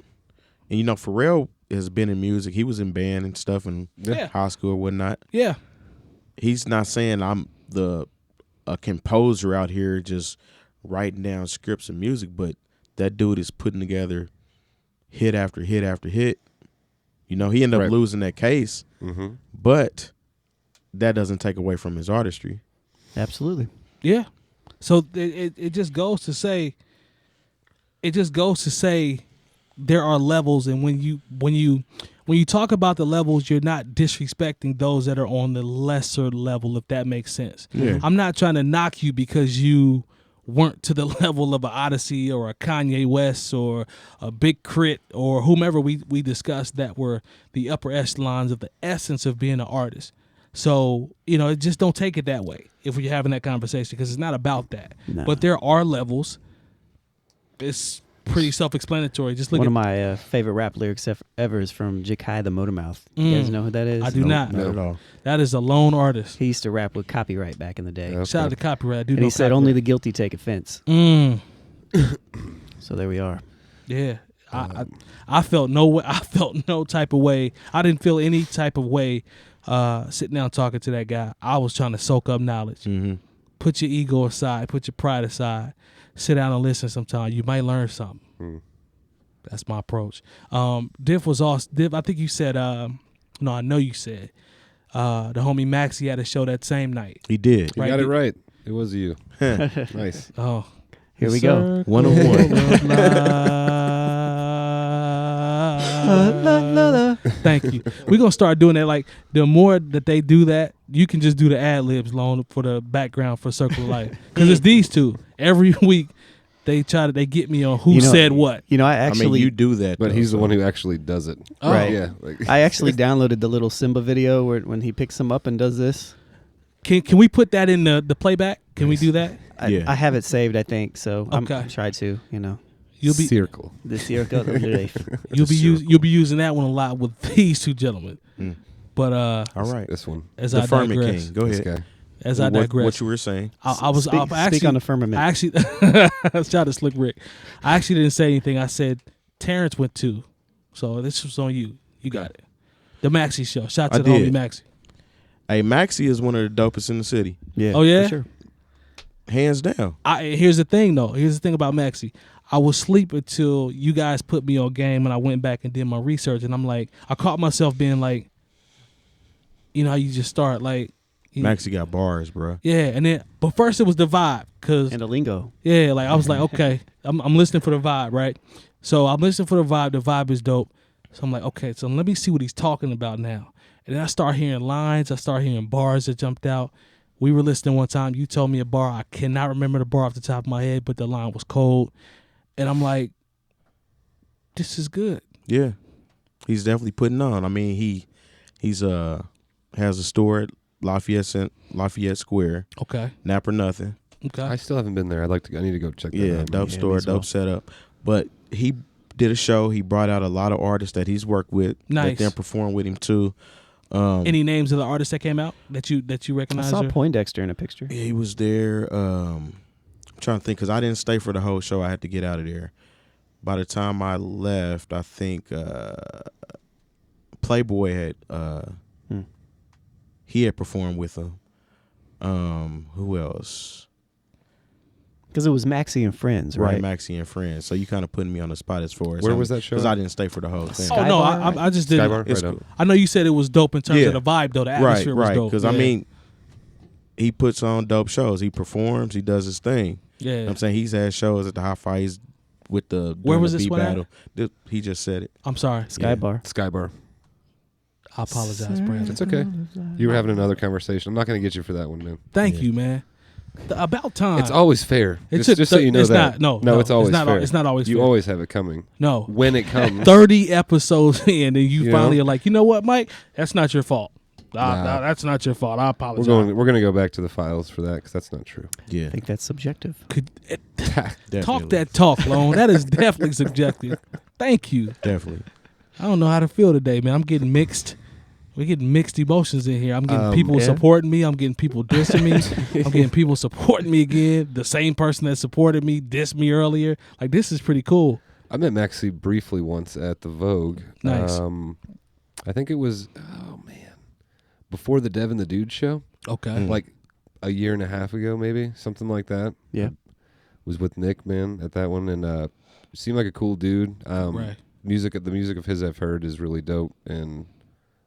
And, Pharrell has been in music. He was in band and stuff in Yeah. high school or whatnot. Yeah. He's not saying I'm a composer out here just writing down scripts of music, but that dude is putting together hit after hit after hit. He ended up Right. losing that case, but that doesn't take away from his artistry. Absolutely. Yeah. So it just goes to say, there are levels, and when you talk about the levels, you're not disrespecting those that are on the lesser level, if that makes sense. Yeah. I'm not trying to knock you because you weren't to the level of an Oddisee or a Kanye West or a Big Crit or whomever we discussed that were the upper echelons of the essence of being an artist. So, just don't take it that way if we're having that conversation, because it's not about that. No. But there are levels. It's pretty self-explanatory. Just look One at of my favorite rap lyrics ever is from 𝐀𝐿 the Motor Mouth. You guys know who that is? I do not. Not at all. That is a lone artist. He used to rap with copyright back in the day. Okay. Shout out to copyright. I do And know he said copyright. only the guilty take offense. So there we are. Yeah. I felt no way. I felt no type of way. I didn't feel any type of way sitting down talking to that guy. I was trying to soak up knowledge. Mm-hmm. Put your ego aside. Put your pride aside. Sit down and listen sometime. You might learn something. That's my approach. Diff was awesome. Diff, I think you said, no, I know you said, the homie Maxie had a show that same night. He did. You Right. got it right. It was you. Nice. Oh. Here we go. 101. Thank you. We're going to start doing that. Like, the more that they do that, you can just do the ad-libs for the background for Circle of Life. Because it's these two. Every week, they get me on who You know- said what. You know, I I actually mean, you do that, But though, he's the so- one who actually does it. Oh. Right. Yeah. Like, I actually downloaded the little Simba video when he picks him up and does this. Can we put that in the playback? Can we do that? Yeah. I have it saved, I think. So Okay. I'm try to, you know, You'll be circle. the circle of life. you'll be using that one a lot with these two gentlemen. Mm. But All right. This one. as The I Firmament digress, King. Go This ahead. guy. as I digress, What you were saying. I was speak, actually speak on the firmament. I actually shout out Slick Rick. I actually didn't say anything. I said Terrence went too, so this was on you. You got it. The Maxie Show. Shout out to I the homie did. Maxie. Hey, Maxie is one of the dopest in the city, Yeah. Oh, yeah? For sure. hands down. Here's the thing though. Here's the thing about Maxie. I was asleep until you guys put me on game, and I went back and did my research, and I'm like, I caught myself being like, you know how you just start like, you- Maxie got bars, bro. yeah, and then but first it was the vibe, cause And the lingo. yeah, like I was like, okay, I'm listening for the vibe, right? So I'm listening for the vibe. The vibe is dope. So I'm like, okay, so let me see what he's talking about now. And then I start hearing lines. I start hearing bars that jumped out. We were listening one time. You told me a bar. I cannot remember the bar off the top of my head, but the line was cold. And I'm like, this is good. Yeah, he's definitely putting on. I mean, he's has a store at Lafayette Square. Okay. Nap or nothing. Okay. I still haven't been there. I need to go check that Yeah, out. dope Yeah, store, me as well. dope setup. But he did a show. He brought out a lot of artists that he's worked with. Nice. That then performed with him too. Any names of the artists that came out that you I recognize? saw or- Poindexter in a picture. Yeah, he was there. I'm trying to think because I didn't stay for the whole show. I had to get out of there. By the time I left, I think Playboy had he had performed with him. Who else? Because it was Maxie and Friends, right? Maxie and Friends. So you kind of putting me on the spot as far as Where was that show? Because I didn't stay for the whole thing. Oh no, Skybar? I just didn't. Skybar? It's Right cool. up. I know you said it was dope in terms Yeah. of the vibe though. The Right, atmosphere was right. dope. Because Yeah. I mean, he puts on dope shows. He performs. He does his thing. You know yeah. what I'm saying he's had shows at the Hi-Fi. He's with the Where during was the this beat one at? battle. He just said it. I'm sorry. Skybar. Skybar. I apologize, Brandon. It's okay. You were having another conversation. I'm not going to get you for that one, man. Thank Yeah. you, man. About time. It's always fair. It's Just so you know it's that. Not, no, it's always not, fair. It's not always You fair. always have it coming. No. When it comes. 30 episodes in, and you You finally know? are like, you know what, Mike? That's not your fault. Nah. That's not your fault. I apologize. We're going to go back to the files for that because that's not true. Yeah, I think that's subjective. Talk definitely. that talk, Lone. That is definitely subjective. Thank you. Definitely. I don't know how to feel today, man. I'm getting mixed. We're getting mixed emotions in here. I'm getting people Yeah. supporting me. I'm getting people dissing me. I'm getting people supporting me again. The same person that supported me dissed me earlier. Like, this is pretty cool. I met Maxie briefly once at the Vogue. Nice. I think it was, before the Dev and the Dude show, Okay. Mm. like a year and a half ago, maybe something like that. Yeah. Was with Nick, man, at that one, and seemed like a cool dude. Right. The music of his I've heard is really dope, and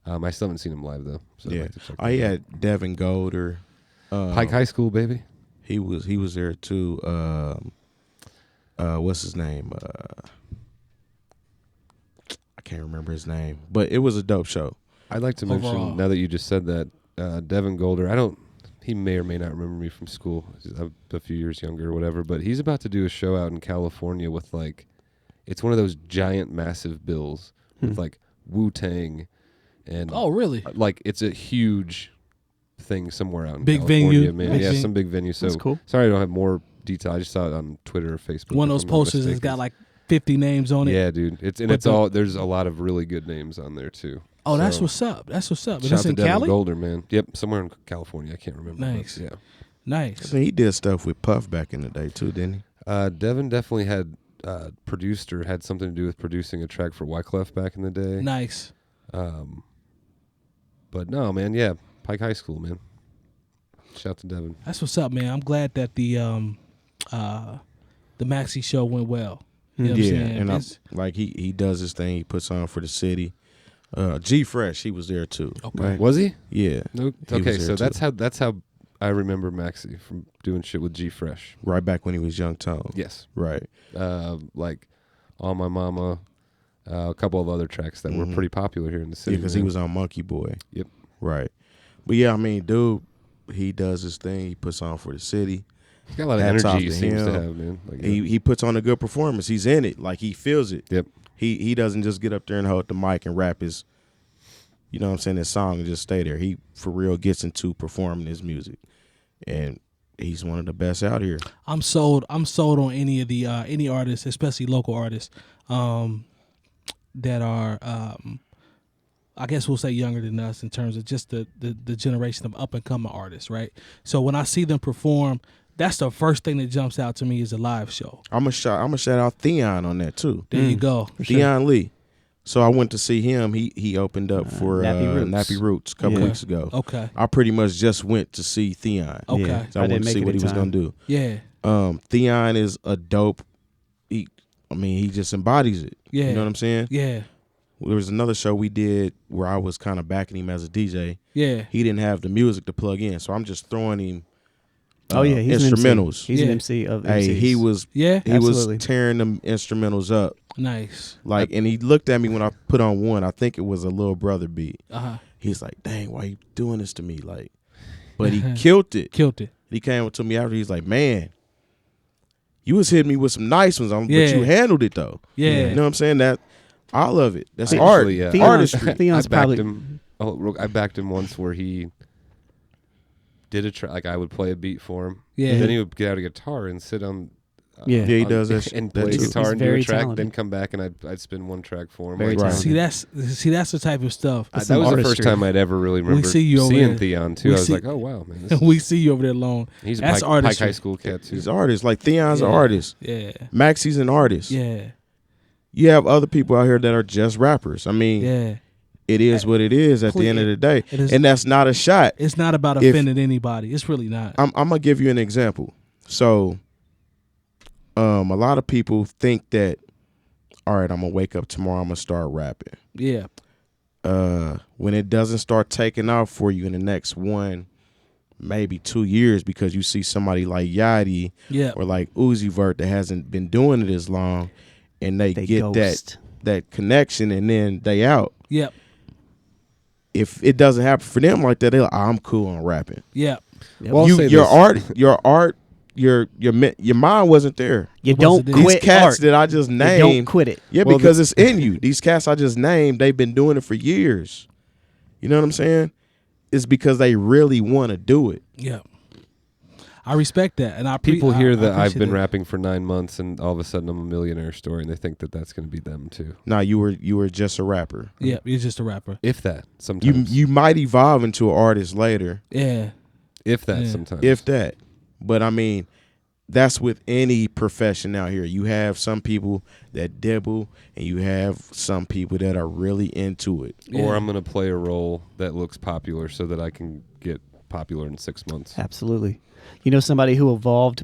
I still haven't seen him live though. So I'd Yeah. like to check He that out. had Devin Golder. Pike High School, baby. He was there too. What's his name? I can't remember his name, but it was a dope show. I'd like to Overall. mention, now that you just said that, Devin Golder, he may or may not remember me from school. He's a few years younger or whatever, but he's about to do a show out in California with it's one of those giant, massive bills with Wu-Tang and Oh, really? it's a huge thing somewhere out in Big California, venue. man. Big Yeah, venue. some big venue. So That's cool. sorry I don't have more detail. I just saw it on Twitter or Facebook. One of if those I'm not posters that's mistaken. got like 50 names on it. Yeah, dude. There's a lot of really good names on there too. Oh, that's So, what's up. That's what's up. And shout it's out in to Devin Cali? Golder, man. Yep, somewhere in California. I can't remember. Nice. Yeah. I Nice. think he did stuff with Puff back in the day too, didn't he? Devin definitely had had something to do with producing a track for 𝐀𝐿𝐹 back in the day. Nice. But no, man, yeah, Pike High School, man. Shout out to Devin. That's what's up, man. I'm glad that the Maxie show went well. You know what I'm Yeah, saying? and It's- he does his thing. He puts on for the city. G Fresh, he was there too. Okay. Was he? Yeah, No. He Okay, was there so too. that's how I remember Maxie from doing shit with G Fresh. right back when he was Young Tone. Yes. Right. Like On My Mama, a couple of other tracks that were pretty popular here in the Yeah, city. because he man. was on Monkey Boy. Yep. Right. But yeah, I mean, dude, he does his thing. He puts on for the city. He's got a lot of Hats off energy. He to seems to him. have, man. Like, He puts on a good performance. He's in it. Like, he feels it. Yep. He doesn't just get up there and hold the mic and rap his, you know what I'm saying, his song and just stay there. He, for real, gets into performing his music. And he's one of the best out here. I'm sold on any of the any artists, especially local artists, that are I guess we'll say younger than us in terms of just the generation of up and coming artists, right? So when I see them perform, that's the first thing that jumps out to me is a live show. I'm gonna shout out Theon on that too. There you go. Theon Lee. So I went to see him. He opened up for Nappy Roots a couple Yeah. weeks ago. Okay. I pretty much just went to see Theon. Okay. Yeah. So I wanted to see what he was gonna do. Yeah. Theon is a dope. He just embodies it. Yeah. You know what I'm saying? Yeah. There was another show we did where I was kind of backing him as a DJ. Yeah. He didn't have the music to plug in, so I'm just throwing him. He's instrumentals. He's an Yeah. MC of Hey, MCs. he was Absolutely. tearing them instrumentals up. Nice. Like, and he looked at me when I put on one. I think it was a Little Brother beat. Uh-huh. He's like, "Dang, why you doing this to me?" Like, but he killed it. Killed it. He came up to me after. He's like, "Man, you was hitting me with some nice ones, but Yeah. you handled it though." Yeah. You know what I'm saying? That I love it. That's Actually, art, yeah. artistry. Theon's I backed probably him. I backed him once where he did a track. Like, I would play a beat for him. Yeah. Then he would get out a guitar and sit on. Yeah. Yeah, he does that and that play too. guitar He's and do a very track. talented. Then come back and I'd spin one track for him. Very Right. talented. See that's the type of stuff. That's That some was the artistry. first time I'd ever really remember see you over seeing there. Theon too. We I was see- like, oh wow, man, this We see you over there alone. he's a That's Pike artistry. High School cat too. He's an artist. Like Theon's an Yeah. artist. Yeah. Maxie's an artist. Yeah. You have other people out here that are just rappers. I mean, Yeah. it is what it is at the end of the day, It is- and that's not a shot. It's not about If- offending anybody. It's really not. I'm gonna give you an example. So, a lot of people think that, all right, I'm gonna wake up tomorrow, I'm gonna start rapping. Yeah. When it doesn't start taking off for you in the next 1, maybe 2 years, because you see somebody like Yachty Yeah. or like Uzi Vert that hasn't been doing it as long, and they get ghost. that connection, and then they out. Yep. If it doesn't happen for them like that, they're like, I'm cool on rapping. Yep. Yep. Well, I'll say Your this. art, your mind wasn't there. You It don't wasn't- These quit cats art. that I just You named, don't quit it. yeah, Well, because it's in you. These cats I just named, they've been doing it for years. You know what I'm saying? It's because they really want to do it. Yeah. I respect that, and People hear that I've appreciate been it. rapping for 9 months and all of a sudden I'm a millionaire story, and they think that that's going to be them too. Nah, you were just a rapper. Yeah, you're just a rapper. If that sometimes. You might evolve into an artist later, Yeah. if that Yeah. sometimes. if that. But I mean, that's with any profession out here. You have some people that dibble, and you have some people that are really into it. Yeah. Or I'm going to play a role that looks popular so that I can get popular in 6 months. Absolutely. You know somebody who evolved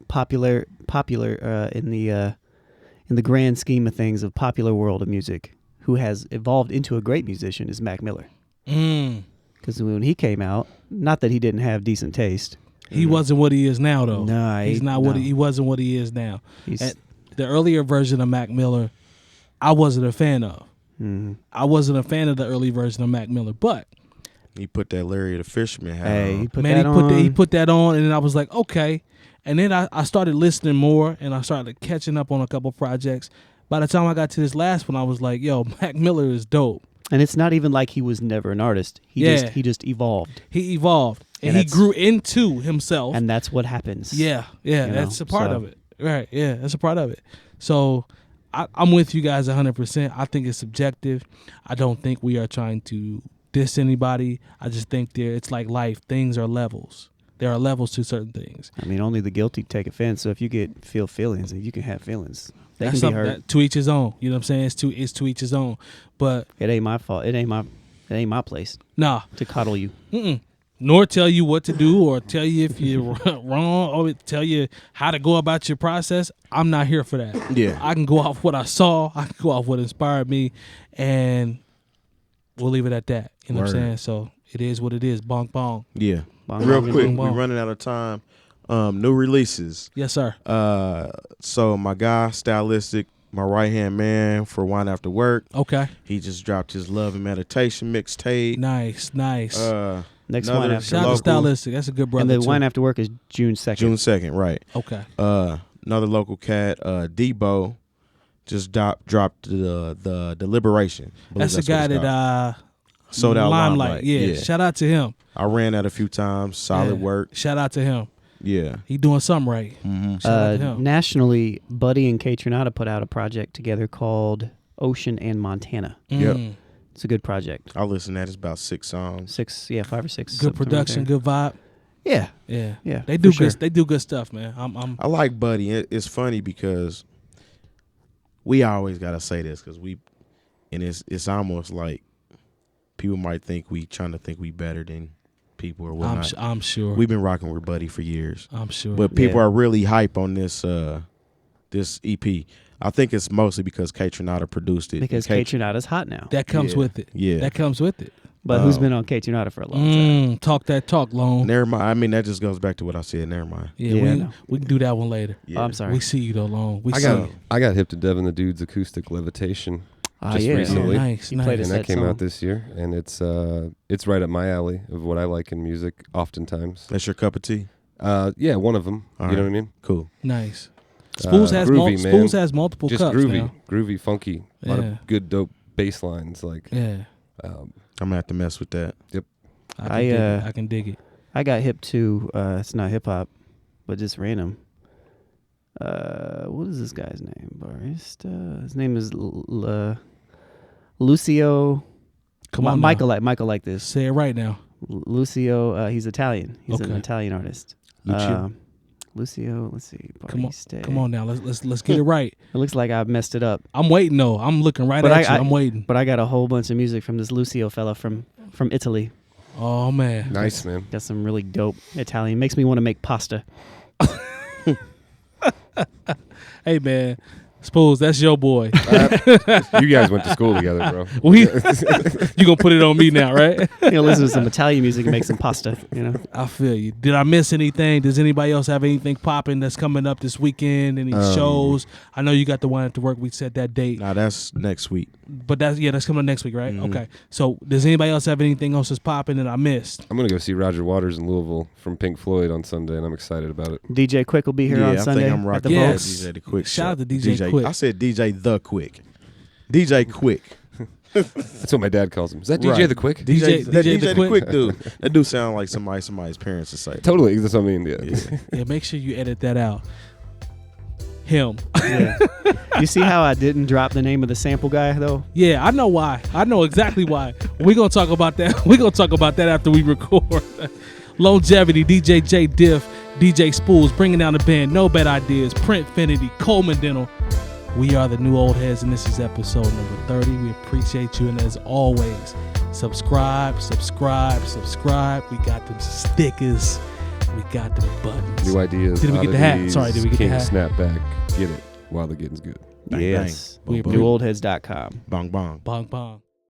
popular in the grand scheme of things of popular world of music, who has evolved into a great musician, is Mac Miller. Because when he came out, not that he didn't have decent taste. He wasn't what he is now, though. No, he's not what he wasn't what he is now. He's And the earlier version of Mac Miller, I wasn't a fan of. I wasn't a fan of the early version of Mac Miller, but He put that Larry the Fisherman hat hey, on. he put man, that on. he put that on, and then I was like, okay. And then I started listening more, and I started catching up on a couple projects. By the time I got to this last one, I was like, yo, Mac Miller is dope. And it's not even like he was never an artist. He just evolved, He evolved, and And he that's- grew into himself. and that's what happens. Yeah, You know, that's a part so- of it. Right, yeah, that's a part of it. So I'm with you guys 100%. I think it's subjective. I don't think we are trying to diss anybody. I just think it's like life. Things are levels. There are levels to certain things. I mean, only the guilty take offense. So if you feel feelings, and you can have feelings, they That's can be something hurt. that, to each his own. You know what I'm saying? It's to each his own. But It ain't my fault. It ain't my place nah, to coddle you. nor tell you what to do or tell you if you're wrong or tell you how to go about your process. I'm not here for that. Yeah. I can go off what I saw. I can go off what inspired me, and we'll leave it at that. You know what I'm Word. saying? So it is what it is. Bonk, bonk. Yeah. Bong, Real bong, quick, bong, we're bong. running out of time. New releases. Yes, sir. So my guy, Stylistic, my right-hand man for Wine After Work, Okay. he just dropped his Love and Meditation mixtape. Nice. Next Another wine after Shout out to local- Stylistic. That's a good brother. and the too. wine after work is June 2nd. June 2nd, right. Okay. Another local cat, Debo, just dropped the Deliberation. I believe That's the guy what it's called. that Sold out Limelight. Limelight. Yeah. Shout out to him. I ran that a few times. Solid Yeah. work. Shout out to him. Yeah. He doing something right. Mm-hmm. Shout out to him. Nationally, Buddy and 𝐀𝐁𝐿𝐲 put out a project together called Ocean and Montana. Yep. It's a good project. I listened to that. It's about 6 songs. 5 or 6. Good something production, right there. good vibe. Yeah. Yeah. They for do sure. good. They do good stuff, man. I'm I like Buddy. It's funny because we always gotta say this because it's almost like people might think we trying to think we better than people or whatnot. I'm sure. We've been rocking with Buddy for years, I'm sure. but people Yeah. are really hype on this this EP. I think it's mostly because 𝐀𝐁𝐿𝐲 produced it. Because 𝐀𝐁𝐿𝐲 is hot now. that comes Yeah. with it. Yeah. That comes with it. But who's been on 𝐀𝐁𝐿𝐲 for a long time? Talk that talk, Lone. Never mind. I mean, that just goes back to what I said. Never mind. Yeah, Yeah, I know. we can do that one later. Yeah. Oh, I'm sorry. We see you though, Lone. We I see got you. I got hip to Devin the Dude's acoustic levitation just yeah. recently. Nice, He nice. played and Sad that came song. out this year, and it's right up my alley of what I like in music. Oftentimes, That's your cup of tea. yeah, one of them. All You know right. what I mean? Cool. Nice. Spoolz has groovy, man. Spoolz has multiple Just cups groovy, now. groovy, funky. A lot Yeah. of good, dope bass lines. Like, Yeah, I'm gonna have to mess with that. I can dig it. I got hip to, it's not hip hop, but just random. What is this guy's name? Barista. His name is Lucio. Come on, Michael now. like this. Say it right now. Lucio. He's Italian. He's an Okay. Italian artist. Lucio. Lucio. Let's see. Come on, Barista. come on now. Let's get it right. It looks like I messed it up, I'm waiting though. I'm looking right But at I- you. I'm waiting. but I got a whole bunch of music from this Lucio fella from Italy. Oh man, nice, man. Got some really dope Italian. Makes me want to make pasta. Hey man, Spoolz, that's your boy. You guys went to school together, bro. You gonna put it on me now, right? Listen to some Italian music and make some pasta. I feel you. Did I miss anything? Does anybody else have anything popping that's coming up this weekend? Any shows? I know you got the one at the work. We set that date, Nah, that's next week. but that's coming up next week, right? Mhm. Okay. So does anybody else have anything else that's popping that I missed? I'm gonna go see Roger Waters in Louisville from Pink Floyd on Sunday, and I'm excited about it. DJ Quick will be here yeah, on I Sunday think I'm at rocking the Yeah. with Yes. DJ the Quick. Shout out show. to DJ Quick. I said DJ the Quick. DJ Quick. That's what my dad calls him. Is that DJ Right. the Quick? DJ that the DJ the Quick dude. That dude sound like somebody's parents to say. Totally. That's what I mean. Yeah. Yeah. Yeah, make sure you edit that out. Him. Yeah. You see how I didn't drop the name of the sample guy though? Yeah, I know why. I know exactly why. We're gonna talk about that. We're gonna talk about that after we record. Lonegevity, DJ Jay Diff, DJ Spoolz, bringing down the band. No Bad Ideas, Printfinity, Coleman Dental. We are the New Old Heads, and this is episode number 30. We appreciate you, and as always, subscribe. We got them stickers. We got them buttons. New ideas. Did we get the hat? oddities, Sorry, did we get the King hat? Snapback. Get it while the getting's good. Bang, Yes. bang. We Boom, Newoldheads.com. bang. Bang bang. Bong bong.